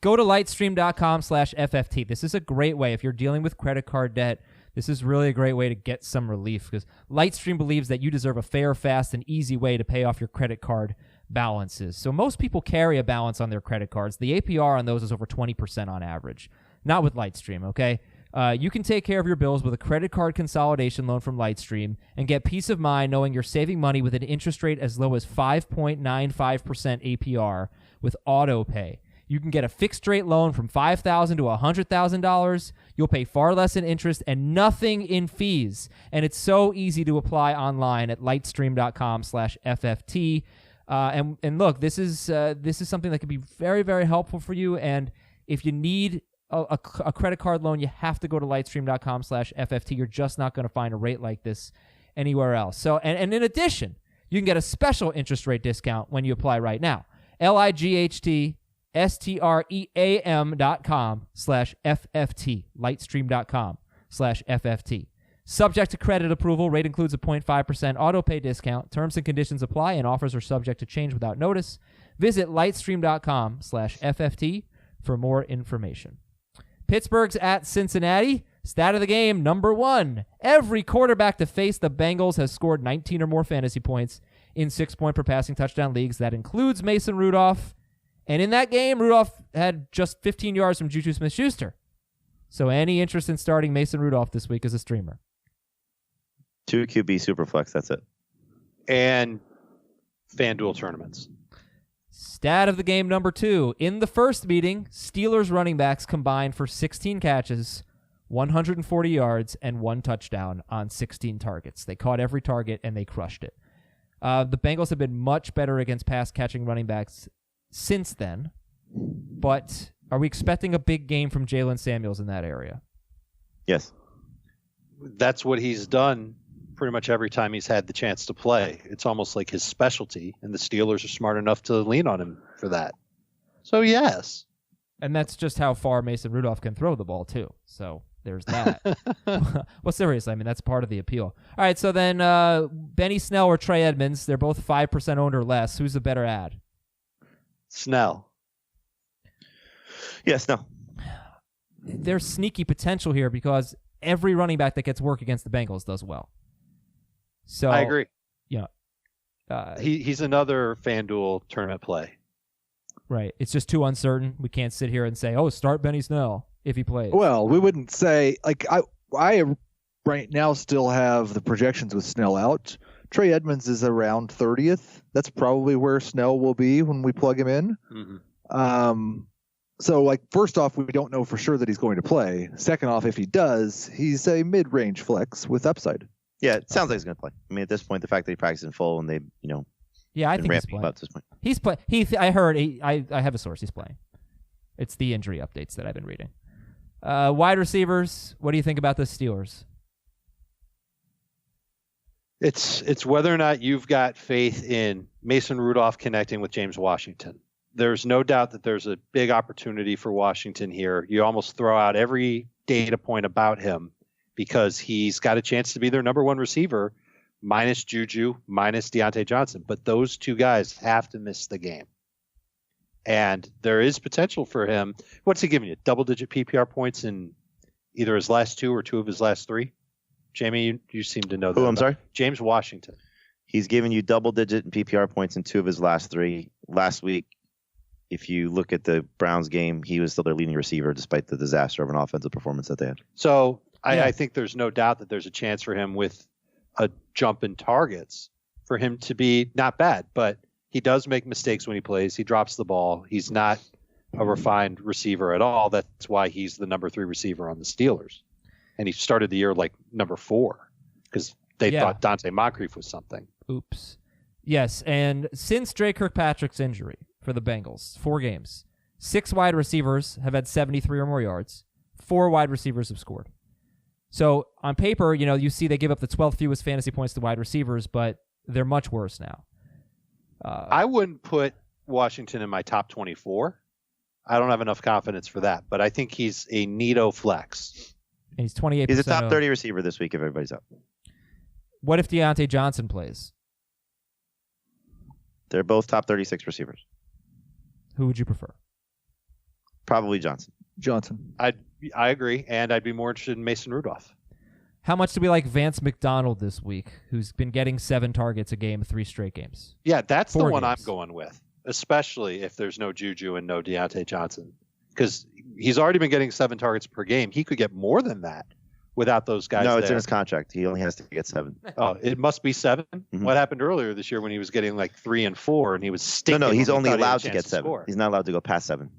S1: Go to lightstream.com/FFT. This is a great way. If you're dealing with credit card debt, this is really a great way to get some relief because Lightstream believes that you deserve a fair, fast, and easy way to pay off your credit card balances. So most people carry a balance on their credit cards. The APR on those is over 20% on average. Not with Lightstream, okay? You can take care of your bills with a credit card consolidation loan from Lightstream and get peace of mind knowing you're saving money with an interest rate as low as 5.95% APR with auto pay. You can get a fixed rate loan from $5,000 to $100,000. You'll pay far less in interest and nothing in fees. And it's so easy to apply online at lightstream.com/FFT. And look, this is something that could be very, very helpful for you. And if you need a credit card loan, you have to go to lightstream.com/FFT. You're just not going to find a rate like this anywhere else. So, and in addition, you can get a special interest rate discount when you apply right now. lightstream.com/FFT, lightstream.com/FFT. Subject to credit approval, rate includes a 0.5% auto pay discount. Terms and conditions apply, and offers are subject to change without notice. Visit lightstream.com/FFT for more information. Pittsburgh's at Cincinnati. Stat of the game, number 1. Every quarterback to face the Bengals has scored 19 or more fantasy points in 6-point per passing touchdown leagues. That includes Mason Rudolph. And in that game, Rudolph had just 15 yards from Juju Smith-Schuster. So any interest in starting Mason Rudolph this week as a streamer?
S3: 2 QB Superflex, that's it.
S5: And FanDuel tournaments.
S1: Stat of the game, number 2. In the first meeting, Steelers running backs combined for 16 catches, 140 yards, and 1 touchdown on 16 targets. They caught every target, and they crushed it. The Bengals have been much better against pass-catching running backs since then, but are we expecting a big game from Jalen Samuels in that area?
S3: Yes.
S5: That's what he's done pretty much every time he's had the chance to play. It's almost like his specialty, and the Steelers are smart enough to lean on him for that. So, yes.
S1: And that's just how far Mason Rudolph can throw the ball, too. So there's that. Well, seriously, I mean, that's part of the appeal. All right, so then Benny Snell or Trey Edmonds, they're both 5% owned or less. Who's the better ad?
S5: Snell.
S3: Yes, no.
S1: There's sneaky potential here because every running back that gets work against the Bengals does well. So
S5: I agree.
S1: Yeah.
S5: He's another FanDuel tournament play.
S1: Right. It's just too uncertain. We can't sit here and say, oh, start Benny Snell if he plays.
S6: Well, we wouldn't say, like, I right now still have the projections with Snell out. Trey Edmonds is around 30th. That's probably where Snell will be when we plug him in.
S5: Mm-hmm.
S6: So, like, first off, we don't know for sure that he's going to play. Second off, if he does, he's a mid-range flex with upside.
S3: Yeah, it sounds like he's going to play. I mean, at this point, the fact that he practiced in full and they,
S1: yeah, I think he's playing. At this point. He's playing. I heard. I have a source. He's playing. It's the injury updates that I've been reading. Wide receivers. What do you think about the Steelers?
S5: It's whether or not you've got faith in Mason Rudolph connecting with James Washington. There's no doubt that there's a big opportunity for Washington here. You almost throw out every data point about him because he's got a chance to be their number 1 receiver, minus Juju, minus Deontay Johnson. But those 2 guys have to miss the game. And there is potential for him. What's he giving you? Double-digit PPR points in either his last 2 or 2 of his last 3? Jamie, you seem to know that.
S3: Who, I'm sorry?
S5: James Washington.
S3: He's given you double-digit PPR points in 2 of his last 3. Last week, if you look at the Browns game, he was still their leading receiver despite the disaster of an offensive performance that they had.
S5: So I think there's no doubt that there's a chance for him with a jump in targets for him to be not bad, but he does make mistakes when he plays. He drops the ball. He's not a refined receiver at all. That's why he's the number 3 receiver on the Steelers. And he started the year like number 4 because they thought Dante Moncrief was something.
S1: Oops. Yes, and since Dre Kirkpatrick's injury for the Bengals, 4 games, 6 wide receivers have had 73 or more yards. 4 wide receivers have scored. So on paper, you see they give up the 12th fewest fantasy points to wide receivers, but they're much worse now.
S5: I wouldn't put Washington in my top 24. I don't have enough confidence for that, but I think he's a neato flex.
S1: And he's 28%.
S3: He's a top 30 receiver this week if everybody's up.
S1: What if Deontay Johnson plays?
S3: They're both top 36 receivers.
S1: Who would you prefer?
S3: Probably Johnson.
S5: I agree, and I'd be more interested in Mason Rudolph.
S1: How much do we like Vance McDonald this week, who's been getting 7 targets a game, 3 straight games?
S5: Yeah, that's the one
S1: games.
S5: I'm going with, especially if there's no Juju and no Deontay Johnson, because he's already been getting 7 targets per game. He could get more than that without those guys.
S3: No, it's in his contract. He only has to get 7.
S5: Oh, it must be 7? Mm-hmm. What happened earlier this year when he was getting like 3 and 4 and he was stinking?
S3: No, he's only allowed to get 7. He's not allowed to go past 7.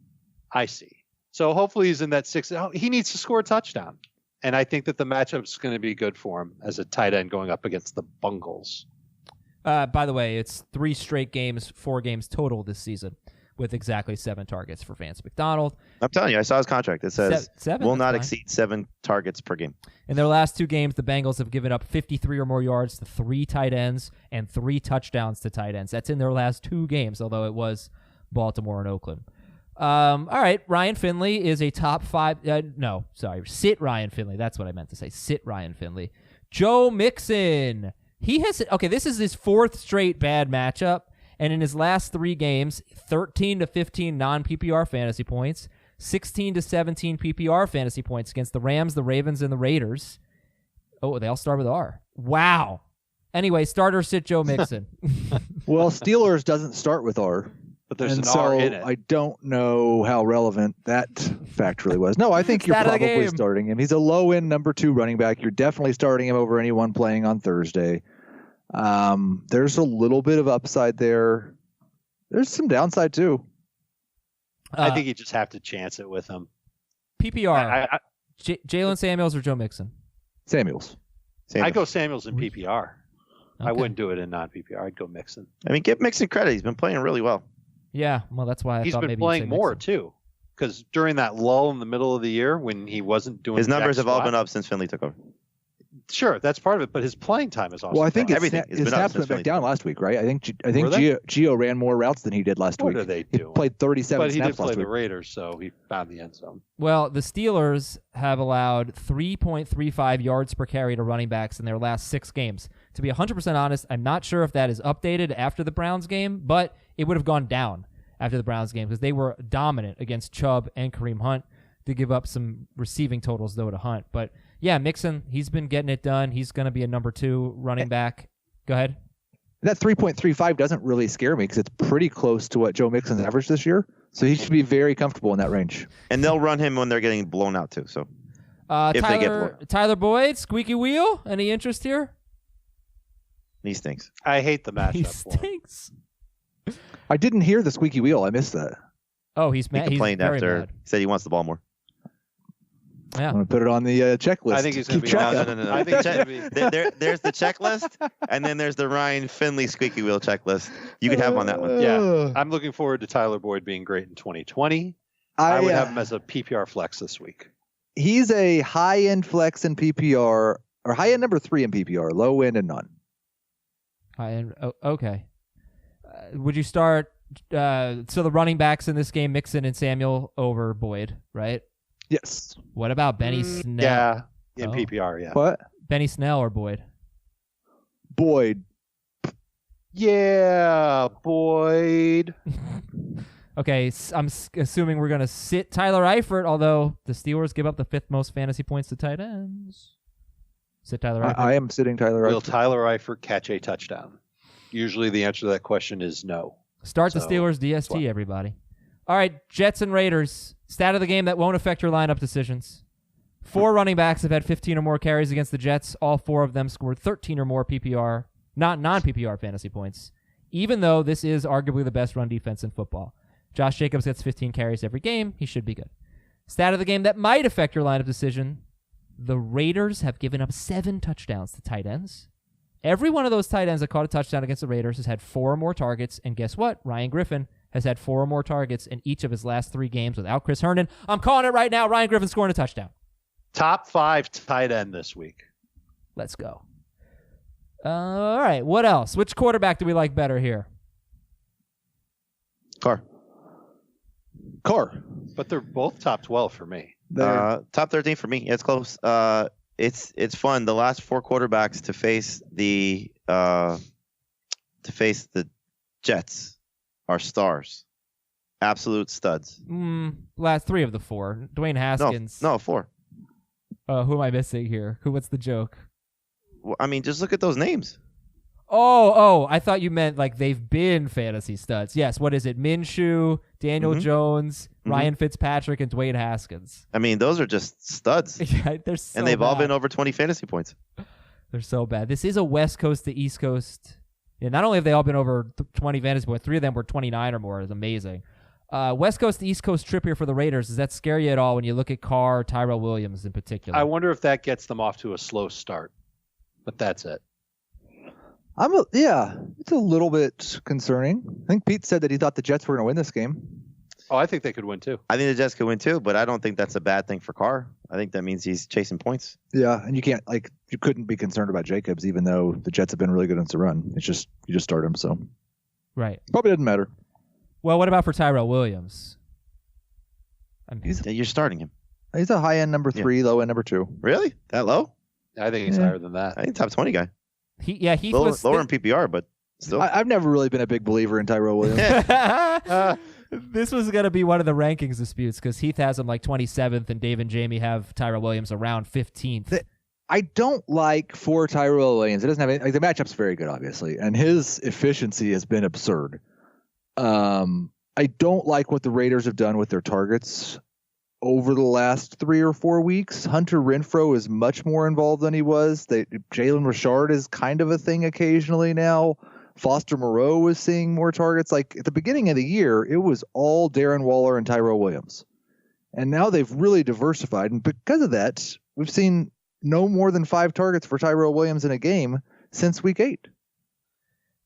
S5: I see. So hopefully he's in that 6. He needs to score a touchdown. And I think that the matchup's going to be good for him as a tight end going up against the Bungles.
S1: By the way, it's 3 straight games, 4 games total this season with exactly 7 targets for Vance McDonald.
S3: I'm telling you, I saw his contract. It says
S1: seven,
S3: will
S1: that's
S3: not
S1: fine.
S3: exceed 7 targets per game.
S1: In their last 2 games, the Bengals have given up 53 or more yards to 3 tight ends and 3 touchdowns to tight ends. That's in their last 2 games, although it was Baltimore and Oakland. All right, Ryan Finley is a top 5. Sit Ryan Finley. That's what I meant to say. Sit Ryan Finley. Joe Mixon. This is his 4th straight bad matchup, and in his last 3 games, 13 to 15 non-PPR fantasy points, 16 to 17 PPR fantasy points against the Rams, the Ravens, and the Raiders. Oh, they all start with R. Wow. Anyway, starter sit Joe Mixon.
S6: Well, Steelers doesn't start with R.
S5: But there's
S6: and
S5: an
S6: so
S5: R in it.
S6: I don't know how relevant that fact really was. No, I think you're probably starting him. He's a low-end number 2 running back. You're definitely starting him over anyone playing on Thursday. There's a little bit of upside there. There's some downside too.
S5: I think you just have to chance it with him.
S1: PPR. Jalen Samuels or Joe Mixon?
S6: Samuels.
S5: I go Samuels in PPR.
S1: Okay.
S5: I wouldn't do it in non-PPR. I'd go Mixon.
S3: I mean, give Mixon credit. He's been playing really well.
S1: Yeah, well, that's why
S5: He's
S1: thought
S5: been
S1: maybe
S5: playing
S1: you'd say
S5: more
S1: Mixon.
S5: too, because during that lull in the middle of the year when he wasn't doing
S3: His numbers
S5: jack
S3: have all
S5: squat-
S3: been up since Finley took over.
S5: Sure, that's part of it, but his playing time is also.
S6: Well, I think
S5: up.
S6: his
S3: It's been up
S6: snaps
S3: since
S6: went back
S3: Philly.
S6: down last week, right? I think
S5: Were they?
S6: Gio ran more routes than he did last
S5: What
S6: week.
S5: are they
S6: He
S5: doing?
S6: played 37
S5: But he did
S6: snaps
S5: play
S6: last
S5: the
S6: week.
S5: Raiders, so he found the end zone.
S1: Well, the Steelers have allowed 3.35 yards per carry to running backs in their last 6 games. To be 100% honest, I'm not sure if that is updated after the Browns game, but it would have gone down after the Browns game because they were dominant against Chubb and Kareem Hunt. To give up some receiving totals, though, to Hunt. But, yeah, Mixon, he's been getting it done. He's going to be a number 2 running back. Go ahead.
S6: That 3.35 doesn't really scare me because it's pretty close to what Joe Mixon's average this year. So he should be very comfortable in that range.
S3: And they'll run him when they're getting blown out too. So if they get blown,
S1: Tyler Boyd, squeaky wheel. Any interest here?
S3: he stinks.
S5: I hate the matchup
S1: He
S5: for him.
S1: stinks.
S6: I didn't hear the squeaky wheel. I missed that.
S1: Oh, he's
S3: He
S1: mad.
S3: complained
S1: He's very
S3: after.
S1: mad.
S3: He said he wants the ball more.
S6: I'm
S1: Yeah.
S6: going to put it on the checklist.
S5: I think he's going to
S6: Keep
S5: be.
S6: track
S3: No,
S6: of
S3: no, no, no.
S5: I think he's going to be.
S3: There's the checklist, and then there's the Ryan Finley squeaky wheel checklist. You could have on that one.
S5: Yeah, I'm looking forward to Tyler Boyd being great in 2020. I would have him as a PPR flex this week.
S6: He's a high-end flex in PPR, or high-end number 3 in PPR, low-end and none.
S1: Okay. Would you start so the running backs in this game, Mixon and Samuel over Boyd, right?
S6: Yes.
S1: What about Benny Snell?
S5: Yeah, in
S1: Oh.
S5: PPR, yeah.
S6: What?
S1: Benny Snell or Boyd?
S6: Boyd.
S5: Yeah, Boyd.
S1: Okay, I'm assuming we're going to sit Tyler Eifert, although the Steelers give up the 5th most fantasy points to tight ends. Sit Tyler Eifert.
S6: I am sitting Tyler
S5: Will
S6: Eifert.
S5: Tyler Eifert catch a touchdown? Usually the answer to that question is no.
S1: Start the
S5: So,
S1: Steelers DST, everybody. All right, Jets and Raiders. Stat of the game that won't affect your lineup decisions. 4 running backs have had 15 or more carries against the Jets. All 4 of them scored 13 or more PPR, not non-PPR fantasy points, even though this is arguably the best run defense in football. Josh Jacobs gets 15 carries every game. He should be good. Stat of the game that might affect your lineup decision. The Raiders have given up 7 touchdowns to tight ends. Every one of those tight ends that caught a touchdown against the Raiders has had 4 or more targets. And guess what? Ryan Griffin has had 4 or more targets in each of his last 3 games without Chris Herndon. I'm calling it right now. Ryan Griffin scoring a touchdown.
S5: Top 5 tight end this week.
S1: Let's go. All right. What else? Which quarterback do we like better here?
S3: Carr.
S5: But they're both top 12 for me.
S3: Top 13 for me. Yeah, it's close. It's fun. The last 4 quarterbacks to face the Jets are stars, absolute studs.
S1: Last 3 of the 4. Dwayne Haskins.
S3: No, 4.
S1: Who am I missing here? What's the joke?
S3: Well, I mean, just look at those names.
S1: Oh, I thought you meant like they've been fantasy studs. Yes, what is it? Minshew, Daniel Jones, Ryan Fitzpatrick, and Dwayne Haskins.
S3: I mean, those are just studs.
S1: Yeah, they're so
S3: And they've all
S1: bad.
S3: been over 20 fantasy points.
S1: They're so bad. This is a West Coast to East Coast. Yeah, not only have they all been over 20 fantasy points, 3 of them were 29 or more. It's amazing. West Coast to East Coast trip here for the Raiders. Does that scare you at all when you look at Carr, Tyrell Williams in particular?
S5: I wonder if that gets them off to a slow start. But that's it.
S6: It's a little bit concerning. I think Pete said that he thought the Jets were going to win this game.
S5: Oh, I think they could win too.
S3: I think the Jets could win too, but I don't think that's a bad thing for Carr. I think that means he's chasing points.
S6: Yeah, and you couldn't be concerned about Jacobs, even though the Jets have been really good against the run. It's just you just start him, so
S1: Right.
S6: probably doesn't matter.
S1: Well, what about for Tyrell Williams?
S3: You're starting him.
S6: He's a high end number 3, low end number 2.
S3: Really? That low?
S5: I think he's higher than that.
S3: I think top 20 guy.
S1: Heath
S3: Lower
S1: was
S3: in PPR, but still.
S6: I've never really been a big believer in Tyrell Williams.
S1: This was going to be one of the rankings disputes because Heath has him like 27th and Dave and Jamie have Tyrell Williams around 15th.
S6: I don't like for Tyrell Williams. It doesn't have any, the matchup's very good, obviously, and his efficiency has been absurd. I don't like what the Raiders have done with their targets over the last 3 or 4 weeks. Hunter Renfrow is much more involved than he was. Jalen Richard is kind of a thing occasionally now. Foster Moreau is seeing more targets. Like at the beginning of the year, it was all Darren Waller and Tyrell Williams. And now they've really diversified. And because of that, we've seen no more than 5 targets for Tyrell Williams in a game since week 8.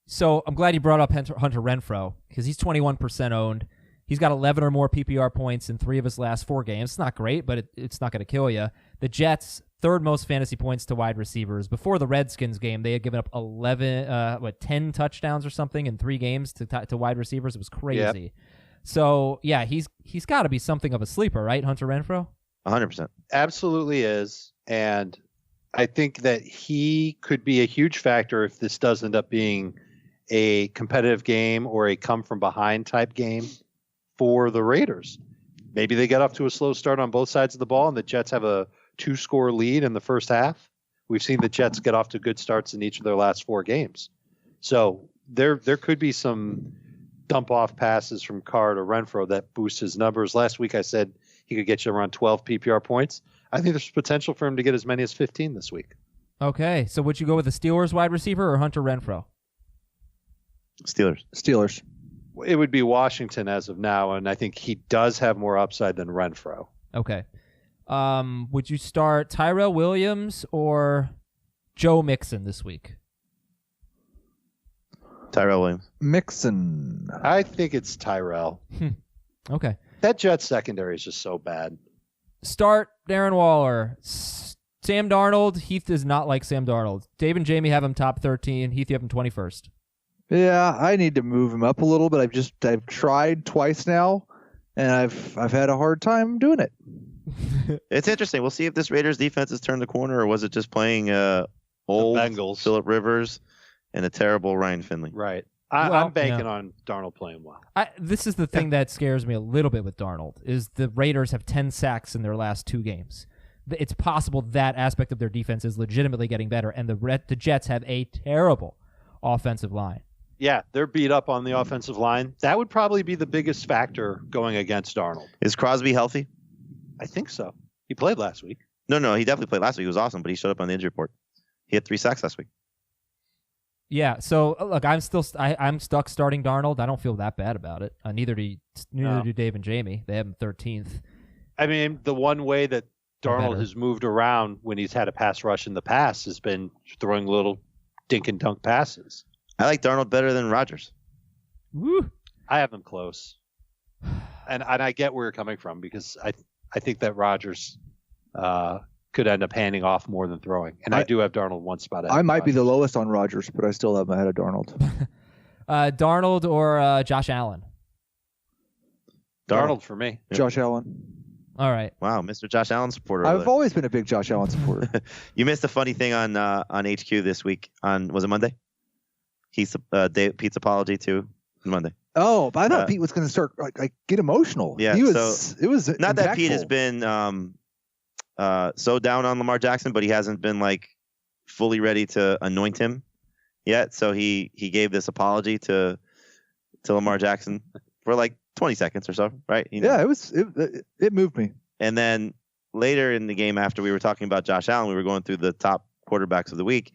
S1: So I'm glad you brought up Hunter Renfrow because he's 21% owned. He's got 11 or more PPR points in 3 of his last 4 games. It's not great, but it's not going to kill you. The Jets, 3rd most fantasy points to wide receivers. Before the Redskins game, they had given up 10 touchdowns or something in 3 games to wide receivers. It was crazy. Yep. So, yeah, he's got to be something of a sleeper, right, Hunter Renfrow?
S3: 100%.
S5: Absolutely is. And I think that he could be a huge factor if this does end up being a competitive game or a come-from-behind type game for the Raiders. Maybe they get off to a slow start on both sides of the ball and the Jets have a 2-score lead in the first half. We've seen the Jets get off to good starts in each of their last 4 games. So there could be some dump-off passes from Carr to Renfrow that boost his numbers. Last week I said he could get you around 12 PPR points. I think there's potential for him to get as many as 15 this week.
S1: Okay, so would you go with the Steelers wide receiver or Hunter Renfrow?
S3: Steelers.
S5: It would be Washington as of now, and I think he does have more upside than Renfrow.
S1: Okay. Would you start Tyrell Williams or Joe Mixon this week?
S3: Tyrell Williams.
S6: Mixon.
S5: I think it's Tyrell.
S1: Okay.
S5: That Jets secondary is just so bad.
S1: Start Darren Waller. Sam Darnold. Heath does not like Sam Darnold. Dave and Jamie have him top 13. Heath, you have him 21st.
S6: Yeah, I need to move him up a little, but I've tried twice now, and I've had a hard time doing it.
S3: It's interesting. We'll see if this Raiders defense has turned the corner, or was it just playing old
S5: Bengals,
S3: Phillip Rivers, and a terrible Ryan Finley?
S5: Right. I'm banking on Darnold playing well.
S1: This is the thing that scares me a little bit with Darnold, is the Raiders have 10 sacks in their last 2 games. It's possible that aspect of their defense is legitimately getting better, and the Jets have a terrible offensive line.
S5: Yeah, they're beat up on the offensive line. That would probably be the biggest factor going against Darnold.
S3: Is Crosby healthy?
S5: I think so. He played last week.
S3: No, he definitely played last week. He was awesome, but he showed up on the injury report. He had 3 sacks last week.
S1: Yeah, so look, I'm stuck starting Darnold. I don't feel that bad about it. Neither do Dave and Jamie. They have him 13th.
S5: I mean, the one way that Darnold has moved around when he's had a pass rush in the past has been throwing little dink and dunk passes.
S3: I like Darnold better than Rodgers.
S1: Woo!
S5: I have them close, and I get where you're coming from because I think that Rodgers could end up handing off more than throwing, and I do have Darnold one spot.
S6: I might be the lowest on Rodgers, but I still have him ahead of Darnold.
S1: Darnold or Josh Allen?
S5: Darnold for me.
S6: Josh Allen.
S1: All right.
S3: Wow, Mr. Josh Allen supporter.
S6: I've always been a big Josh Allen supporter.
S3: You missed a funny thing on HQ this week. Was it Monday? Pete's apology to Monday.
S6: Oh, but I thought Pete was going to start like get emotional.
S3: Yeah,
S6: it was
S3: not
S6: impactful.
S3: that Pete has been so down on Lamar Jackson, but he hasn't been like fully ready to anoint him yet. So he gave this apology to Lamar Jackson for like 20 seconds or so, right?
S6: Yeah, it moved me.
S3: And then later in the game, after we were talking about Josh Allen, we were going through the top quarterbacks of the week.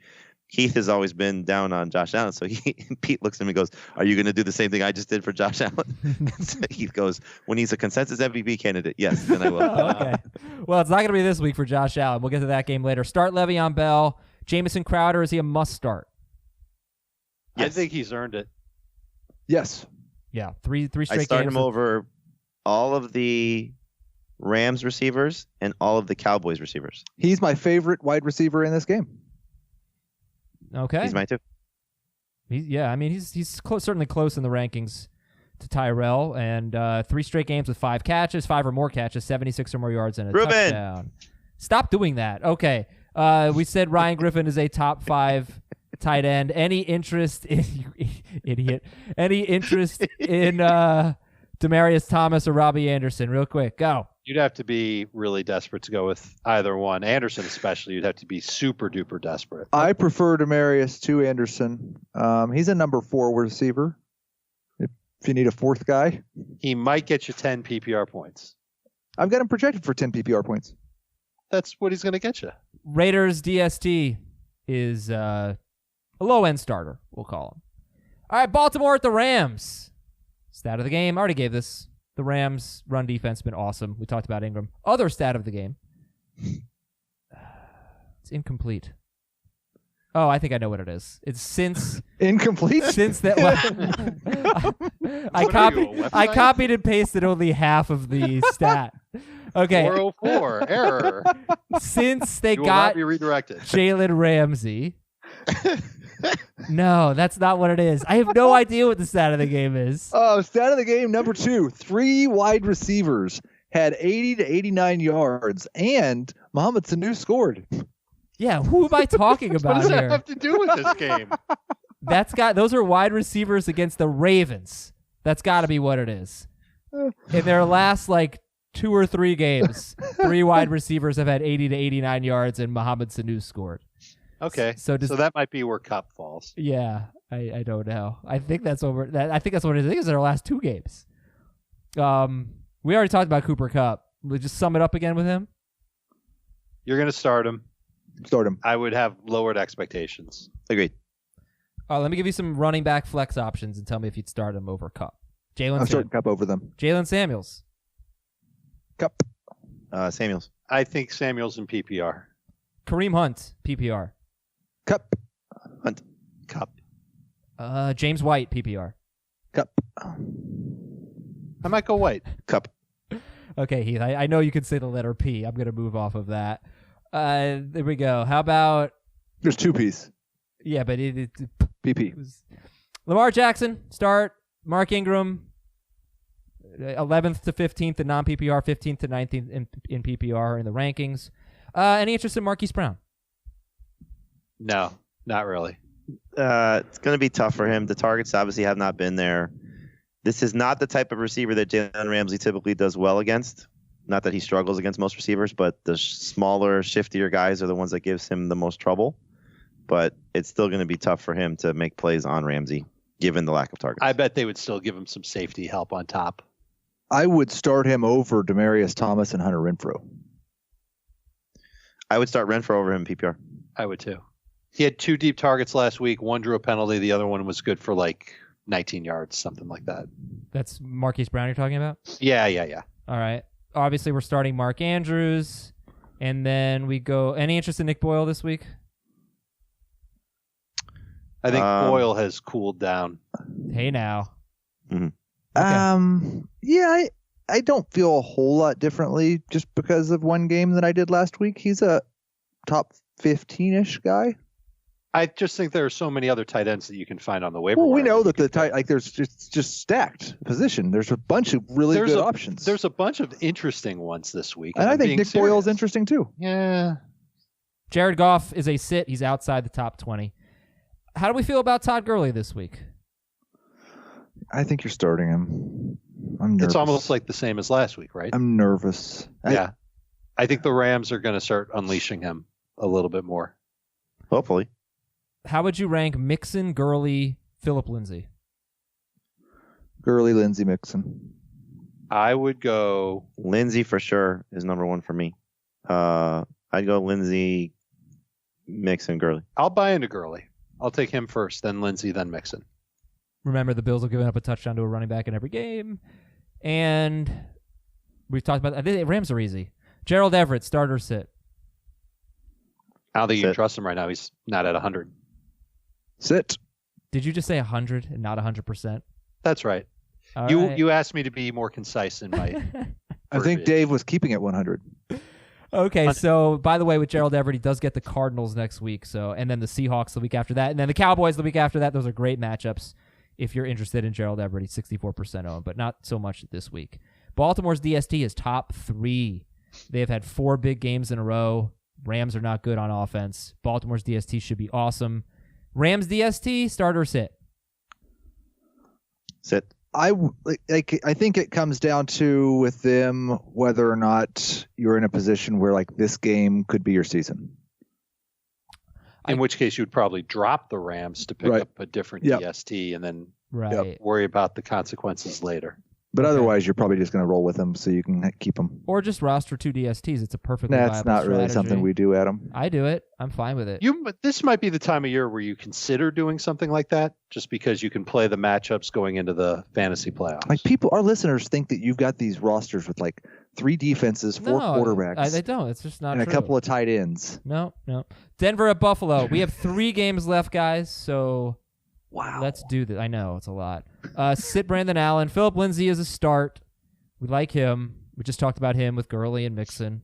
S3: Heath has always been down on Josh Allen. So Pete looks at him and goes, "Are you going to do the same thing I just did for Josh Allen?" So Heath goes, "When he's a consensus MVP candidate, yes, then I will."
S1: Okay. Well, it's not going to be this week for Josh Allen. We'll get to that game later. Start Le'Veon Bell. Jamison Crowder, is he a must start?
S5: I
S3: Yes.
S5: think he's earned it.
S6: Yes.
S1: Yeah, three straight
S3: I start
S1: games.
S3: him over all of the Rams receivers and all of the Cowboys receivers.
S6: He's my favorite wide receiver in this game.
S1: Okay.
S3: He's mine too.
S1: He's certainly close in the rankings to Tyrell, and 3 straight games with 5 catches, 5 or more catches, 76 or more yards, and a
S3: Ruben.
S1: touchdown. Stop doing that. Okay. We said Ryan Griffin is a top 5 tight end. Any interest in you idiot? Any interest in Demaryius Thomas or Robbie Anderson? Real quick, go.
S5: You'd have to be really desperate to go with either one. Anderson especially, you'd have to be super duper desperate.
S6: I prefer Demaryius to Anderson. He's a number 4 receiver. If you need a 4th guy,
S5: He might get you 10 PPR points.
S6: I've got him projected for 10 PPR points.
S5: That's what he's going to get you.
S1: Raiders DST is a low-end starter, we'll call him. All right, Baltimore at the Rams. Stat of the game, I already gave this. The Rams' run defense has been awesome. We talked about Ingram. Other stat of the game. It's incomplete. Oh, I think I know what it is. It's since
S6: Incomplete?
S1: since that. I copied and pasted only half of the stat. Okay.
S5: 404 error.
S1: Since they
S5: You will not
S1: got
S5: be redirected.
S1: Jalen Ramsey. No, that's not what it is. I have no idea what the stat of the game is.
S6: Oh, stat of the game number 2. 3 wide receivers had 80 to 89 yards, and Mohamed Sanu scored.
S1: Yeah, who am I talking
S5: What
S1: about
S5: does that
S1: here?
S5: have to do with this game?
S1: Those are wide receivers against the Ravens. That's got to be what it is. In their last 2 or 3 games, 3 wide receivers have had 80 to 89 yards, and Mohamed Sanu scored.
S5: Okay,
S1: So
S5: so that might be where Kupp falls.
S1: Yeah, I don't know. I think that's over. I think that's what it is. I think it's their last 2 games. We already talked about Cooper Kupp. We'll just sum it up again with him.
S5: You're going to start him.
S6: Start him.
S5: I would have lowered expectations.
S3: Agreed.
S1: Let me give you some running back flex options and tell me if you'd start him over Kupp.
S6: I'm starting Cup over them.
S1: Jalen Samuels.
S6: Cup.
S3: Samuels.
S5: I think Samuels in PPR.
S1: Kareem Hunt, PPR.
S6: Cup.
S3: Hunt.
S5: Kupp.
S1: James White, PPR.
S6: Cup.
S5: I might go White.
S3: Kupp.
S1: Okay, Heath, I know you can say the letter P. I'm going to move off of that. There we go. How about...
S6: There's 2 P's.
S1: Yeah, but it
S6: PP.
S1: was... Lamar Jackson, start. Mark Ingram, 11th to 15th in non-PPR, 15th to 19th in PPR in the rankings. Any interest in Marquis Brown?
S5: No, not really.
S3: It's going to be tough for him. The targets obviously have not been there. This is not the type of receiver that Jalen Ramsey typically does well against. Not that he struggles against most receivers, but the smaller, shiftier guys are the ones that gives him the most trouble. But it's still going to be tough for him to make plays on Ramsey, given the lack of targets.
S5: I bet they would still give him some safety help on top.
S6: I would start him over Demaryius Thomas and Hunter Renfrow.
S3: I would start Renfrow over him in PPR.
S5: I would too. He had 2 deep targets last week. One drew a penalty. The other one was good for 19 yards, something like that.
S1: That's Marquis Brown you're talking about?
S5: Yeah.
S1: All right. Obviously, we're starting Mark Andrews, and then we go... Any interest in Nick Boyle this week?
S5: I think Boyle has cooled down.
S1: Hey, now.
S3: Mm-hmm.
S1: Okay.
S6: Yeah, I don't feel a whole lot differently just because of one game that I did last week. He's a top 15-ish guy.
S5: I just think there are so many other tight ends that you can find on the waiver
S6: Well, we
S5: wire
S6: know that the tight there's just stacked position. There's a bunch of really good options.
S5: There's a bunch of interesting ones this week.
S6: and I
S5: I'm
S6: think
S5: being
S6: Nick
S5: serious.
S6: Boyle's interesting too.
S5: Yeah.
S1: Jared Goff is a sit. He's outside the top 20. How do we feel about Todd Gurley this week?
S6: I think you're starting him. I'm nervous.
S5: It's almost like the same as last week, right?
S6: I'm nervous.
S5: Yeah. I think the Rams are going to start unleashing him a little bit more.
S3: Hopefully.
S1: How would you rank Mixon, Gurley, Phillip Lindsay?
S6: Gurley, Lindsey, Mixon.
S5: I would go
S3: Lindsey for sure is number 1 for me. I'd go Lindsey, Mixon, Gurley.
S5: I'll buy into Gurley. I'll take him first, then Lindsey, then Mixon.
S1: Remember, the Bills have given up a touchdown to a running back in every game. And we've talked about... I think Rams are easy. Gerald Everett, starter sit.
S5: I don't think you can
S3: Sit.
S5: trust him right now. He's not at 100.
S6: Sit.
S1: Did you just say 100 and not 100%?
S5: That's right.
S1: All
S5: You
S1: right.
S5: you asked me to be more concise in my.
S6: I think Dave was keeping it 100.
S1: Okay, so by the way, with Gerald Everett, he does get the Cardinals next week, and then the Seahawks the week after that, and then the Cowboys the week after that. Those are great matchups if you're interested in Gerald Everett. He's 64% owned, but not so much this week. Baltimore's DST is top 3. They've had 4 big games in a row. Rams are not good on offense. Baltimore's DST should be awesome. Rams DST, start or sit?
S3: Sit.
S6: I think it comes down to with them whether or not you're in a position where like this game could be your season.
S5: In which case, you'd probably drop the Rams to pick
S6: Right.
S5: up a different
S6: Yep.
S5: DST and then
S1: Right.
S5: worry about the consequences later.
S6: But
S1: Okay.
S6: otherwise, you're probably just going to roll with them so you can keep them.
S1: Or just roster 2 DSTs. It's a perfectly
S6: That's
S1: viable
S6: not really
S1: strategy.
S6: something we do, Adam.
S1: I do it. I'm fine with it.
S5: This might be the time of year where you consider doing something like that, just because you can play the matchups going into the fantasy playoffs.
S6: Like our listeners think that you've got these rosters with like 3 defenses, 4 quarterbacks,
S1: they don't. It's just not
S6: and
S1: true.
S6: a couple of tight ends.
S1: No. Denver at Buffalo. We have 3 games left, guys, so
S6: Wow.
S1: let's do this. I know, it's a lot. Sit Brandon Allen. Philip Lindsay is a start. We like him. We just talked about him with Gurley and Mixon.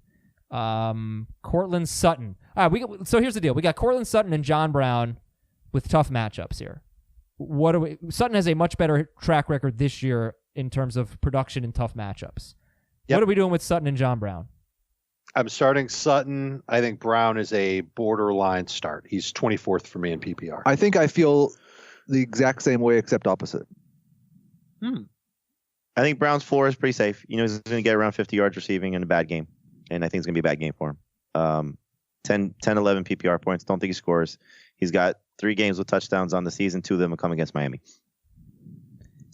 S1: Courtland Sutton. All right, so here's the deal. We got Courtland Sutton and John Brown with tough matchups here. Sutton has a much better track record this year in terms of production in tough matchups.
S5: Yep.
S1: What are we doing with Sutton and John Brown?
S5: I'm starting Sutton. I think Brown is a borderline start. He's 24th for me in PPR.
S6: I think I feel the exact same way except opposite.
S3: I think Brown's floor is pretty safe. You know, he's going to get around 50 yards receiving in a bad game. And I think it's going to be a bad game for him. 10, 11 PPR points. Don't think he scores. He's got 3 games with touchdowns on the season. 2 of them will come against Miami.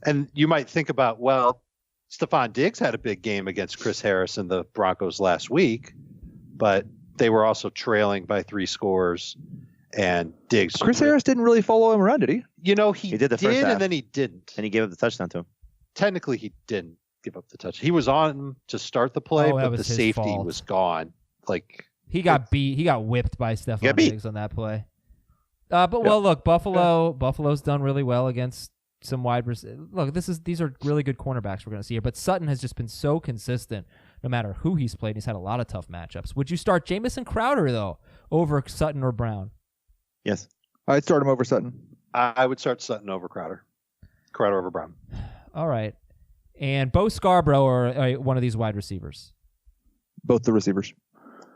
S5: And you might think about, well, Stephon Diggs had a big game against Chris Harris and the Broncos last week, but they were also trailing by 3 scores. And Diggs.
S6: Chris Harris didn't really follow him around, did he?
S5: You know, he
S3: did the first half.
S5: and then he didn't.
S3: And he gave up the touchdown to him.
S5: Technically, he didn't give up the touch. He was on to start the play,
S1: Oh, that
S5: but
S1: was
S5: the
S1: his
S5: safety
S1: fault.
S5: was gone. Like
S1: He got beat. He got whipped by Stephon
S3: got beat.
S1: Diggs on that play. Well, look, Buffalo's done really well against some wide receivers. Look, these are really good cornerbacks we're going to see here. But Sutton has just been so consistent, no matter who he's played. He's had a lot of tough matchups. Would you start Jamison Crowder though over Sutton or Brown?
S3: Yes.
S6: I'd start him over Sutton.
S5: I would start Sutton over Crowder. Crowder over Brown.
S1: All right. And Bo Scarborough or one of these wide receivers?
S6: Both the receivers.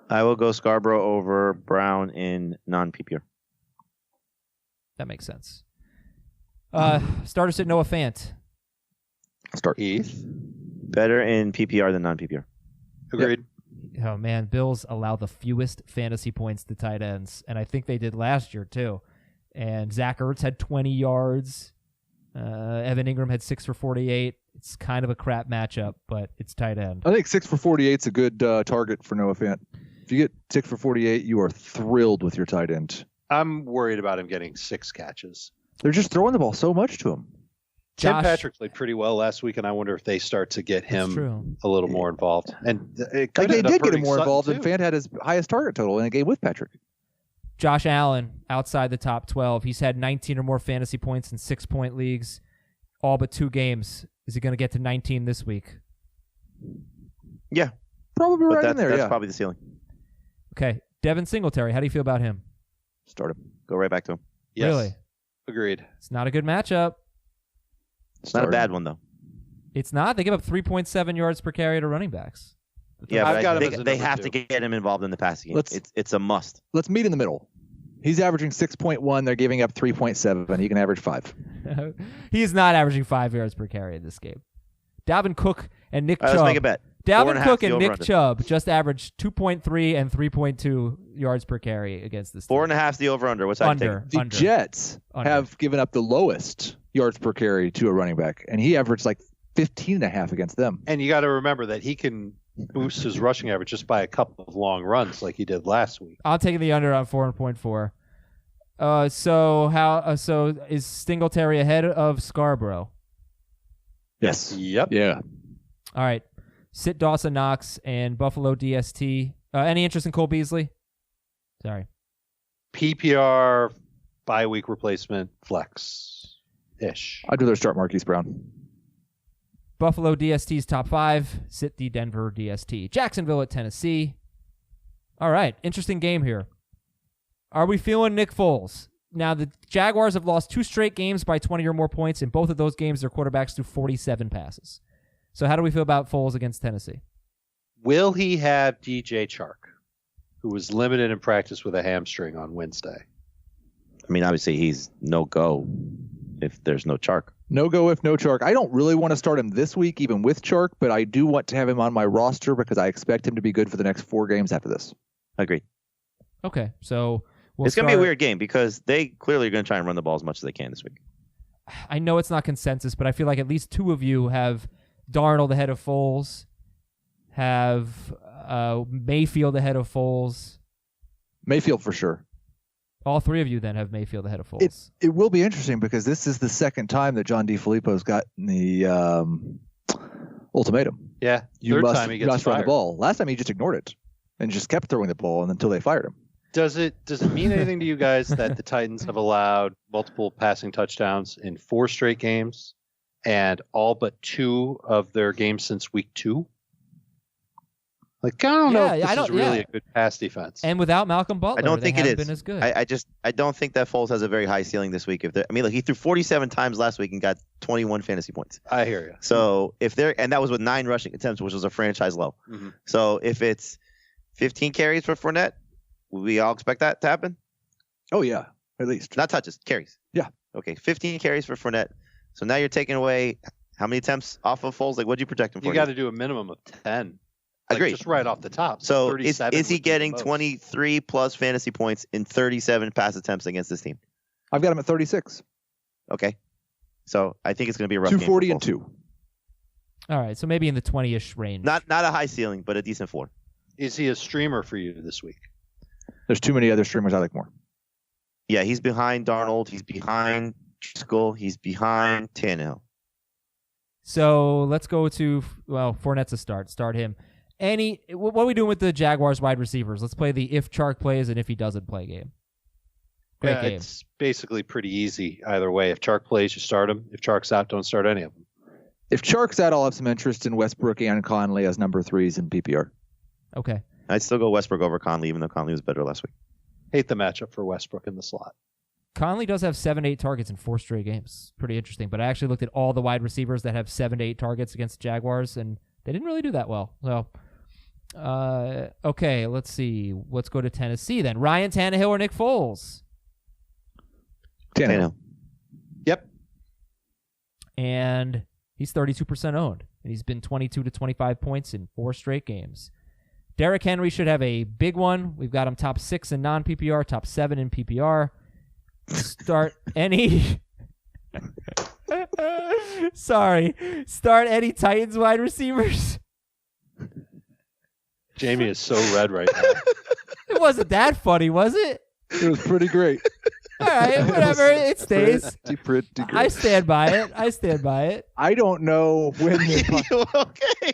S3: I will go Scarborough over Brown in non-PPR.
S1: That makes sense. Starter sit Noah Fant.
S6: Start.
S5: Heath.
S3: Better in PPR than non-PPR.
S5: Agreed.
S1: Oh, man. Bills allow the fewest fantasy points to tight ends, and I think they did last year, too. And Zach Ertz had 20 yards. Evan Ingram had 6 for 48. It's kind of a crap matchup, but it's tight end.
S6: I think 6 for 48 is a good target for Noah Fant. If you get 6 for 48, you are thrilled with your tight end.
S5: I'm worried about him getting 6 catches.
S6: They're just throwing the ball so much to him.
S5: Tim
S1: Josh-
S5: Patrick played pretty well last week, and I wonder if they start to get
S1: That's
S5: him
S1: true.
S5: a little more involved. And it
S6: Like
S5: could
S6: they
S5: end up
S6: did get him
S5: hurting
S6: more
S5: Sutton,
S6: involved, and
S5: too.
S6: Fant had his highest target total in a game with Patrick.
S1: Josh Allen, outside the top 12. He's had 19 or more fantasy points in 6-point leagues, all but 2 games. Is he going to get to 19 this week?
S3: Yeah.
S6: Probably
S3: But
S6: right in
S3: that's,
S6: there,
S3: that's
S6: yeah.
S3: probably the ceiling.
S1: Okay. Devin Singletary, how do you feel about him?
S6: Start him.
S3: Go right back to him.
S5: Yes.
S1: Really?
S5: Agreed.
S1: It's not a good matchup.
S3: It's not a bad one, though.
S1: It's not. They give up 3.7 yards per carry to running backs.
S3: Yeah,
S5: I've
S3: but
S5: got him as a
S3: they
S5: number
S3: have
S5: 2.
S3: to get him involved in the passing game. It's a must.
S6: Let's meet in the middle. He's averaging 6.1. They're giving up 3.7. He can average 5.
S1: He is not averaging 5 yards per carry in this game. Dalvin Cook and Nick
S3: All right,
S1: Chubb.
S3: let's make a bet. 4.5
S1: Dalvin Cook
S3: the
S1: and Nick
S3: over-under.
S1: Chubb just averaged 2.3 and 3.2 yards per carry against this team.
S3: 4.5 the over-under. What's that
S1: Under.
S3: take?
S6: The
S1: Under.
S6: Jets
S1: Under.
S6: have given up the lowest yards per carry to a running back, and he averaged like 15.5 against them.
S5: And you got to remember that he can boost his rushing average just by a couple of long runs like he did last week.
S1: I'm taking the under on 4.4. So is Singletary ahead of Scarborough?
S6: Yes.
S5: Yep.
S6: Yeah.
S1: All right. Sit Dawson Knox and Buffalo DST. Any interest in Cole Beasley? Sorry.
S5: PPR bye week replacement flex-ish.
S6: I'd rather start Marquis Brown.
S1: Buffalo DST's top 5. Sit the Denver DST. Jacksonville at Tennessee. All right, interesting game here. Are we feeling Nick Foles? Now, the Jaguars have lost 2 straight games by 20 or more points. In both of those games, their quarterbacks threw 47 passes. So how do we feel about Foles against Tennessee?
S5: Will he have DJ Chark, who was limited in practice with a hamstring on Wednesday?
S3: I mean, obviously he's no go if there's no Chark.
S6: No go if no Chark. I don't really want to start him this week, even with Chark, but I do want to have him on my roster because I expect him to be good for the next 4 games after this.
S3: Agreed.
S1: Okay, so
S3: it's going to be a weird game because they clearly are going to try and run the ball as much as they can this week.
S1: I know it's not consensus, but I feel like at least 2 of you have Darnold ahead of Foles, have Mayfield ahead of Foles.
S6: Mayfield for sure.
S1: All 3 of you then have Mayfield ahead of Foles.
S6: It will be interesting because this is the second time that John DeFilippo's gotten the ultimatum.
S5: Yeah,
S6: You
S5: third
S6: must,
S5: time he gets
S6: must run the
S5: fired.
S6: ball. Last time he just ignored it and just kept throwing the ball until they fired him.
S5: Does it mean anything to you guys that the Titans have allowed multiple passing touchdowns in 4 straight games and all but 2 of their games since week 2? Like, I don't know if this is really a good pass defense.
S1: And without Malcolm Butler,
S3: I don't think
S1: they
S3: it
S1: haven't
S3: is.
S1: been as good.
S3: I don't think that Foles has a very high ceiling this week. Look, he threw 47 times last week and got 21 fantasy points.
S5: I hear you.
S3: So and that was with 9 rushing attempts, which was a franchise low.
S5: Mm-hmm.
S3: So if it's 15 carries for Fournette, we all expect that to happen?
S6: Oh, yeah, at least.
S3: Not touches, carries.
S6: Yeah.
S3: Okay, 15 carries for Fournette. So now you're taking away how many attempts off of Foles? Like, what'd you project him for?
S5: You got to do a minimum of 10.
S3: Agreed.
S5: Just right off the top.
S3: So
S5: 37
S3: is he
S5: would be the
S3: getting
S5: most.
S3: 23 plus fantasy points in 37 pass attempts against this team?
S6: I've got him at 36.
S3: Okay. So I think it's going to be a rough game.
S6: 240
S3: for
S6: and
S3: Foles.
S6: 2.
S1: All right, so maybe in the 20-ish range.
S3: Not a high ceiling, but a decent floor.
S5: Is he a streamer for you this week?
S6: There's too many other streamers I like more.
S3: Yeah, he's behind Darnold. He's behind Driscoll. He's behind Tannehill.
S1: So let's go to, Fournette's a start. Start him. What are we doing with the Jaguars wide receivers? Let's play the if Chark plays and if he doesn't play game. Great game.
S5: It's basically pretty easy either way. If Chark plays, you start him. If Chark's out, don't start any of them.
S6: If Chark's out, I'll have some interest in Westbrook and Conley as number 3s in PPR.
S1: Okay.
S3: I'd still go Westbrook over Conley, even though Conley was better last week.
S5: Hate the matchup for Westbrook in the slot.
S1: Conley does have 7 to 8 targets in 4 straight games. Pretty interesting. But I actually looked at all the wide receivers that have 7 to 8 targets against the Jaguars, and they didn't really do that well. So, okay, let's see. Let's go to Tennessee then. Ryan Tannehill or Nick Foles?
S6: Tannehill.
S5: Yep.
S1: And he's 32% owned, and he's been 22 to 25 points in 4 straight games. Derrick Henry should have a big one. We've got him top 6 in non-PPR, top 7 in PPR. Start any... Start any Titans wide receivers.
S5: Jamie is so red right now.
S1: It wasn't that funny, was it?
S6: It was pretty great.
S1: All right, whatever. It stays.
S6: Pretty great.
S1: I stand by it.
S6: I don't know when the
S3: Okay.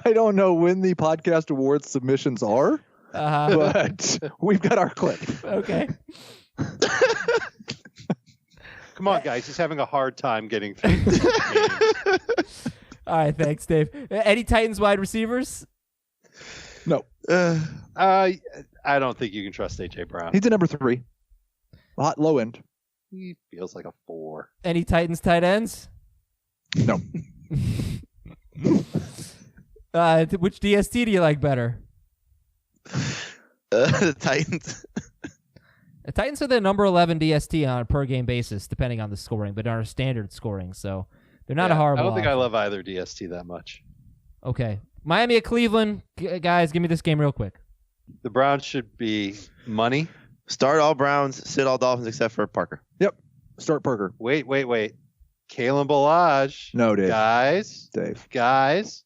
S6: I don't know when the podcast awards submissions are, but we've got our clip.
S1: Okay.
S5: Come on, guys. He's having a hard time getting through this game.
S1: All right, thanks, Dave. Any Titans wide receivers?
S6: No.
S5: I don't think you can trust A.J. Brown.
S6: He's a number 3. Low end.
S5: He feels like a 4.
S1: Any Titans tight ends?
S6: No.
S1: Which DST do you like better?
S3: The Titans.
S1: The Titans are the number 11 DST on a per game basis, depending on the scoring, but on a standard scoring, so they're not a horrible.
S5: I don't think I
S1: offense.
S5: love either DST that much.
S1: Okay, Miami at Cleveland, guys, give me this game real quick.
S5: The Browns should be money.
S3: Start all Browns, sit all Dolphins except for Parker.
S6: Yep. Start Parker.
S5: Wait. Kalen Balaj.
S6: No, Dave.
S5: Guys.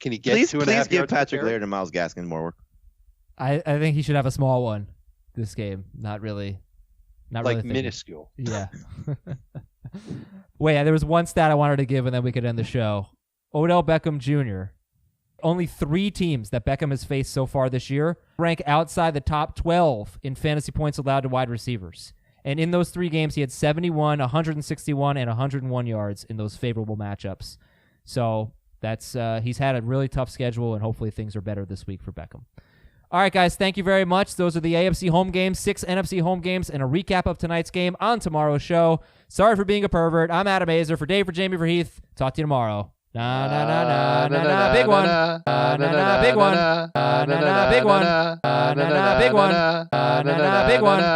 S5: Can he get
S3: Please
S5: 2.5
S3: give
S5: yards per
S3: Patrick
S5: carry?
S3: Laird and Myles Gaskin more work.
S1: I think he should have a small one this game. Not really thinking.
S5: Minuscule.
S1: Yeah. Wait, there was one stat I wanted to give, and then we could end the show. Odell Beckham Jr. only 3 teams that Beckham has faced so far this year rank outside the top 12 in fantasy points allowed to wide receivers. And in those 3 games, he had 71, 161, and 101 yards in those favorable matchups. So that's he's had a really tough schedule, and hopefully things are better this week for Beckham. All right, guys, thank you very much. Those are the AFC home games, 6 NFC home games, and a recap of tonight's game on tomorrow's show. Sorry for being a pervert. I'm Adam Azer. For Dave, for Jamey, for Heath. Talk to you tomorrow. Na na na na na na big one. Na na na big one. Na na na big one. Na na na big one. Na na na big one.